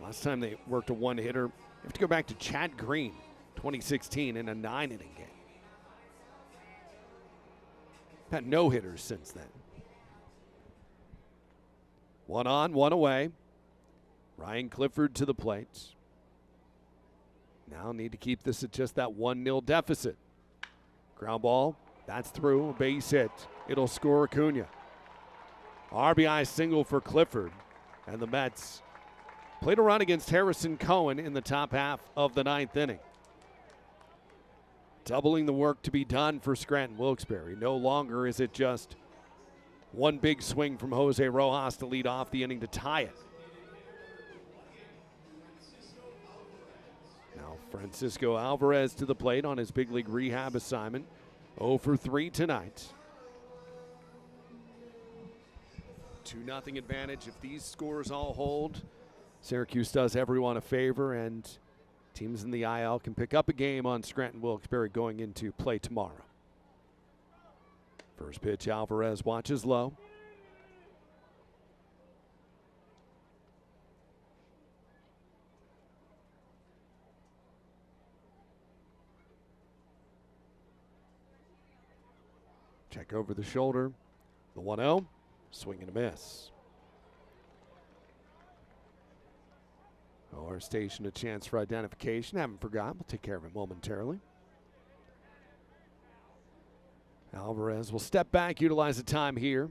Last time they worked a one-hitter, you have to go back to Chad Green, 2016, in a 9-inning game. Had no hitters since then. 1 on, 1 away. Ryan Clifford to the plate. Now need to keep this at just that 1-0 deficit. Ground ball, that's through, a base hit. It'll score Acuna. RBI single for Clifford, and the Mets played a run against Harrison Cohen in the top half of the 9th inning. Doubling the work to be done for Scranton Wilkes-Barre. No longer is it just one big swing from Jose Rojas to lead off the inning to tie it. Now Francisco Alvarez to the plate on his big league rehab assignment. 0 for 3 tonight. 2-0 advantage. If these scores all hold, Syracuse does everyone a favor, and teams in the IL can pick up a game on Scranton Wilkes-Barre going into play tomorrow. First pitch, Alvarez watches low. Check over the shoulder. The 1-0, swing and a miss. Our station a chance for identification. Haven't forgotten. We'll take care of it momentarily. Alvarez will step back, utilize the time here.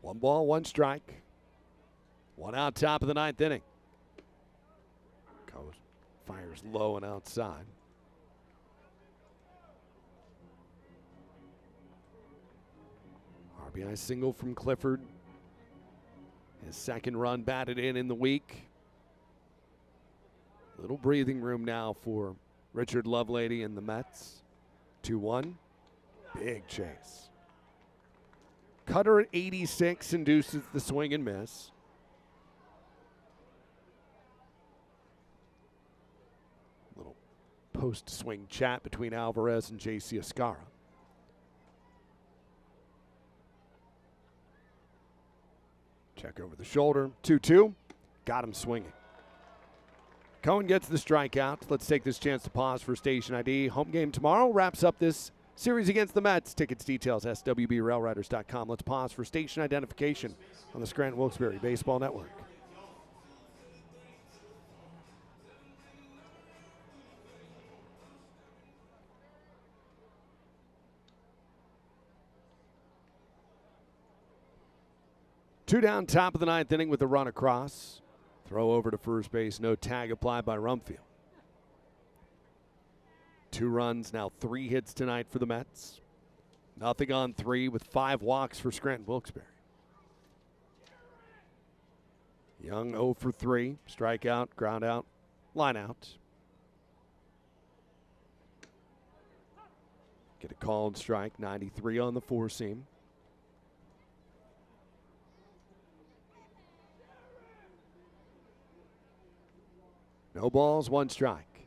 One ball, one strike. 1 out, top of the 9th inning. Goes, fires low and outside. RBI single from Clifford. His second run batted in the week. Little breathing room now for Richard Lovelady and the Mets. 2-1. Big chase. Cutter at 86 induces the swing and miss. Little post-swing chat between Alvarez and J.C. Escara. Check over the shoulder. 2-2. Got him swinging. Cohen gets the strikeout. Let's take this chance to pause for station ID. Home game tomorrow wraps up this series against the Mets. Tickets, details, swbrailriders.com. Let's pause for station identification on the Scranton Wilkes-Barre Baseball Network. Two down, top of the 9th inning with a run across. Throw over to first base, no tag applied by Rumfield. 2 runs, now 3 hits tonight for the Mets. Nothing on 3 with 5 walks for Scranton Wilkes-Barre. Young 0 for 3, strikeout, ground out, line out. Get a called strike, 93 on the 4-seam. No balls, 1 strike.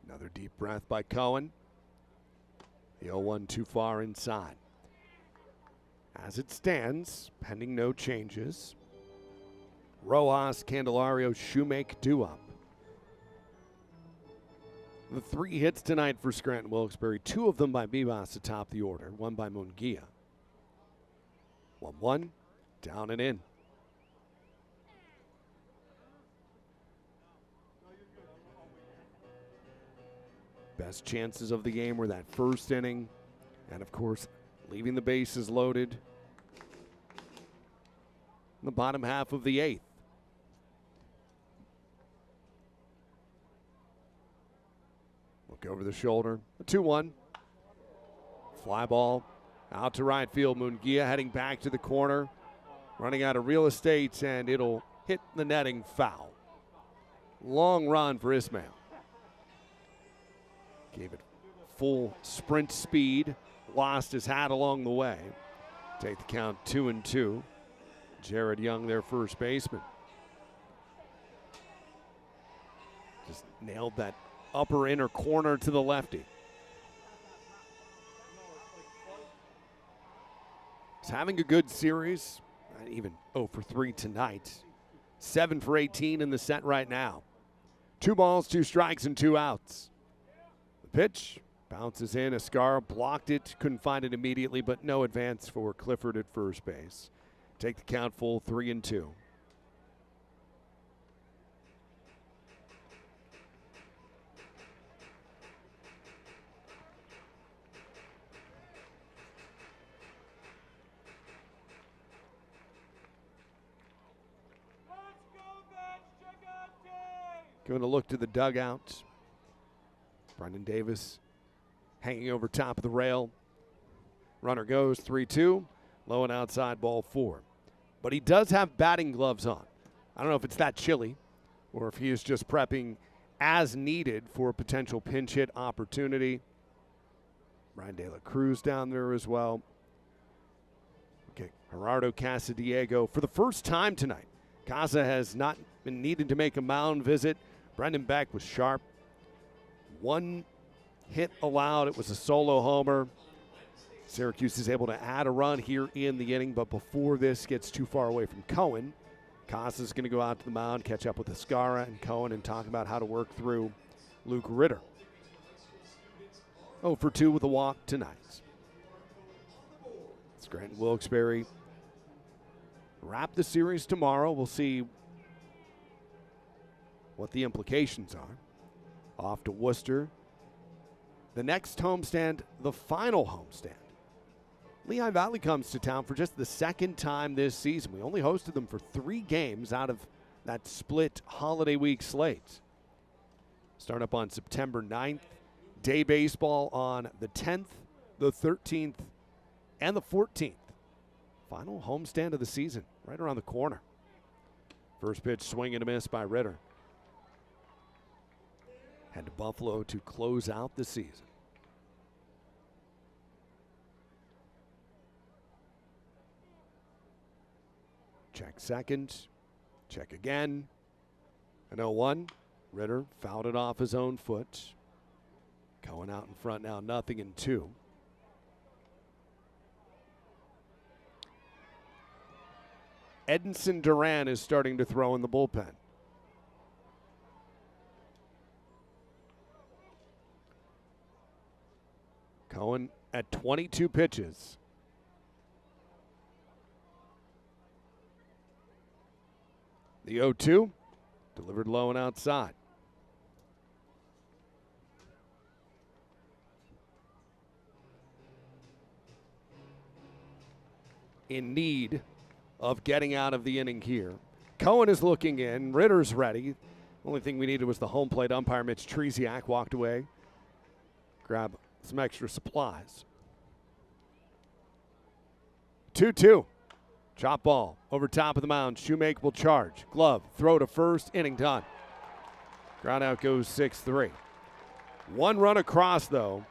Another deep breath by Cohen. The 0-1 too far inside. As it stands, pending no changes, Rojas, Candelario, Shoemake, due up. The 3 hits tonight for Scranton Wilkes-Barre, 2 of them by Vivas atop the order, 1 by Munguia. 1-1, down and in. Best chances of the game were that first inning, and of course, leaving the bases loaded in the bottom half of the 8th. Look over the shoulder, a 2-1. Fly ball out to right field. Munguia heading back to the corner, running out of real estate, and it'll hit the netting foul. Long run for Ismail. Gave it full sprint speed, lost his hat along the way. Take the count 2-2. Jared Young, their first baseman. Just nailed that upper inner corner to the lefty. He's having a good series. Not even 0 for 3 tonight. 7 for 18 in the set right now. 2 balls, 2 strikes, and 2 outs. The pitch bounces in. Escara blocked it, couldn't find it immediately, but no advance for Clifford at first base. Take the count full 3-2. Going to look to the dugout. Brendan Davis hanging over top of the rail. Runner goes 3-2. Low and outside, ball 4. But he does have batting gloves on. I don't know if it's that chilly or if he is just prepping as needed for a potential pinch hit opportunity. Brian De La Cruz down there as well. Okay, Gerardo Casadiego for the first time tonight. Casa has not been needed to make a mound visit. Brendan Beck was sharp. 1 hit allowed. It was a solo homer. Syracuse is able to add a run here in the inning, but before this gets too far away from Cohen, Casa's going to go out to the mound, catch up with Escara and Cohen, and talk about how to work through Luke Ritter. 0 for 2 with a walk tonight. Scranton Wilkes-Barre wrap the series tomorrow. We'll see what the implications are. Off to Worcester. The next homestand, the final homestand. Lehigh Valley comes to town for just the 2nd time this season. We only hosted them for 3 games out of that split holiday week slate. Start up on September 9th. Day baseball on the 10th, the 13th, and the 14th. Final homestand of the season, right around the corner. First pitch, swing and a miss by Ritter. Head to Buffalo to close out the season. Check second. Check again. An 0-1. Ritter fouled it off his own foot. Going out in front now, 0-2. Edinson Duran is starting to throw in the bullpen. Cohen at 22 pitches. The 0-2 delivered low and outside. In need of getting out of the inning here. Cohen is looking in. Ritter's ready. Only thing we needed was the home plate umpire, Mitch Treziak, walked away. Grab some extra supplies. 2-2. Chop ball over top of the mound. Shoemake will charge. Glove, throw to first, inning done. Ground out goes 6-3. 1 run across, though,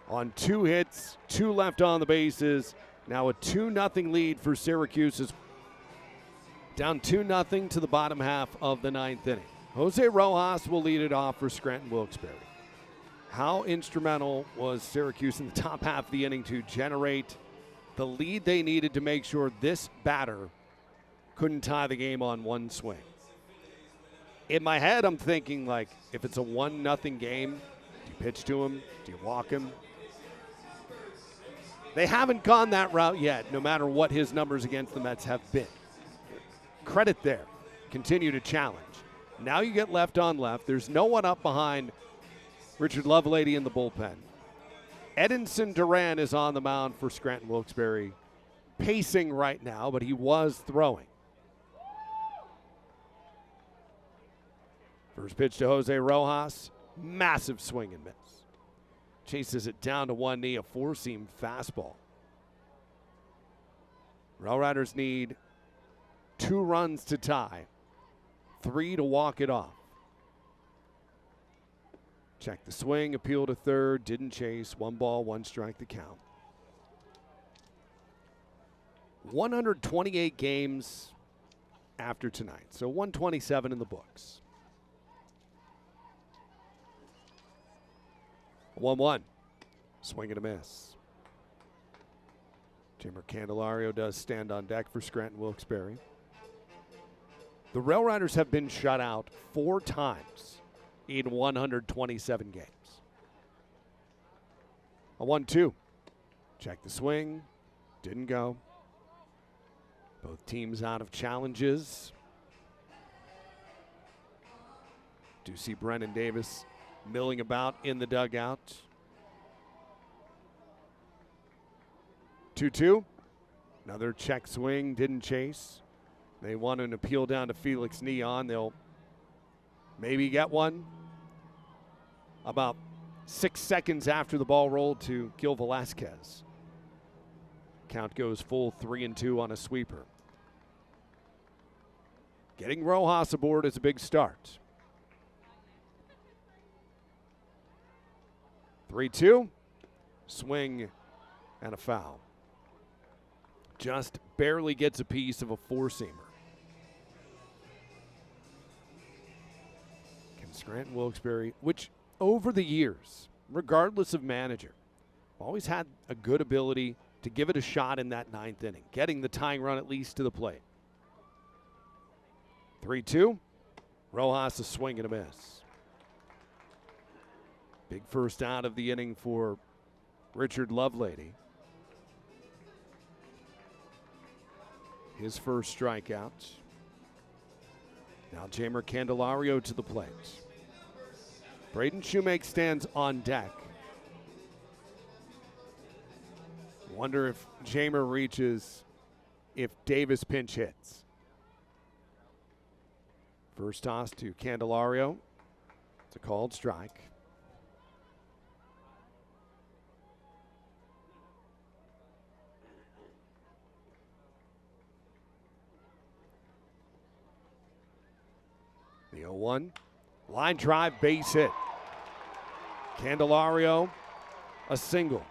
on 2 hits, 2 left on the bases. Now a 2-0 lead for Syracuse. Is down 2-0 to the bottom half of the 9th inning. Jose Rojas will lead it off for Scranton Wilkes-Barre. How instrumental was Syracuse in the top half of the inning to generate the lead they needed to make sure this batter couldn't tie the game on one swing. In my head, I'm thinking, like, if it's a 1-0 game, do you pitch to him? Do you walk him? They haven't gone that route yet, no matter what his numbers against the Mets have been. Credit there. Continue to challenge. Now you get left on left. There's no one up behind Richard Lovelady in the bullpen. Edinson Duran is on the mound for Scranton Wilkes-Barre, pacing right now, but he was throwing. First pitch to Jose Rojas, massive swing and miss. Chases it down to one knee, a four-seam fastball. RailRiders need 2 runs to tie, 3 to walk it off. Check the swing, appeal to third, didn't chase, 1 ball, 1 strike the count. 128 games after tonight, so 127 in the books. 1-1, swing and a miss. Jeimer Candelario does stand on deck for Scranton Wilkes-Barre. The RailRiders have been shut out 4 times in 127 games. A 1-2. Check the swing. Didn't go. Both teams out of challenges. Do see Brendan Davis milling about in the dugout. 2-2. Another check swing. Didn't chase. They want an appeal down to Felix Neon. They'll maybe get one. About 6 seconds after the ball rolled to Gil Velasquez. Count goes full 3-2 on a sweeper. Getting Rojas aboard is a big start. 3-2. Swing and a foul. Just barely gets a piece of a four-seamer. Can Scranton Wilkes-Barre, which over the years, regardless of manager, always had a good ability to give it a shot in that 9th inning, getting the tying run at least to the plate. 3-2. Rojas a swing and a miss. Big first out of the inning for Richard Lovelady. His first strikeout. Now Jeimer Candelario to the plate. Braden Shoemake stands on deck. Wonder if Jeimer reaches if Davis pinch hits. First toss to Candelario. It's a called strike. The 0-1. Line drive, base hit. Candelario, a single.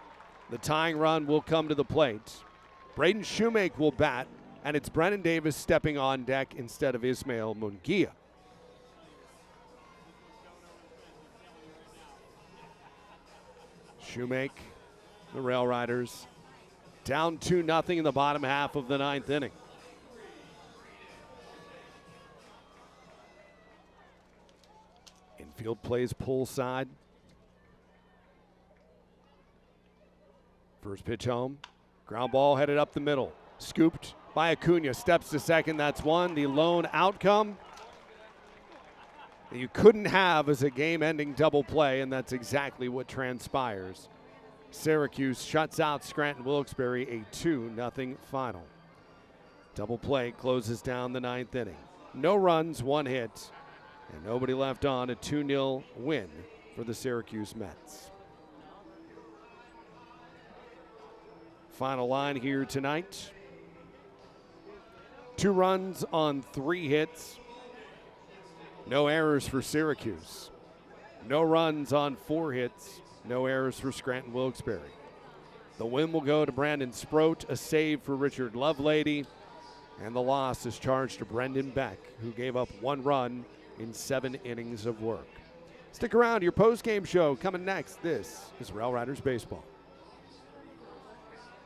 The tying run will come to the plate. Braden Shoemake will bat, and it's Brendan Davis stepping on deck instead of Ismael Munguia. Shoemake, the RailRiders, down 2-0 in the bottom half of the 9th inning. Infield plays pull side. First pitch home. Ground ball headed up the middle. Scooped by Acuna. Steps to second. That's one. The lone outcome that you couldn't have as a game-ending double play, and that's exactly what transpires. Syracuse shuts out Scranton Wilkes-Barre, a 2-0 final. Double play closes down the 9th inning. No runs, 1 hit, and nobody left on. A 2-0 win for the Syracuse Mets. Final line here tonight. 2 runs on 3 hits. No errors for Syracuse. No runs on 4 hits. No errors for Scranton Wilkes-Barre. The win will go to Brandon Sproat, a save for Richard Lovelady, and the loss is charged to Brendan Beck, who gave up 1 run in 7 innings of work. Stick around, your post-game show coming next. This is RailRiders Baseball.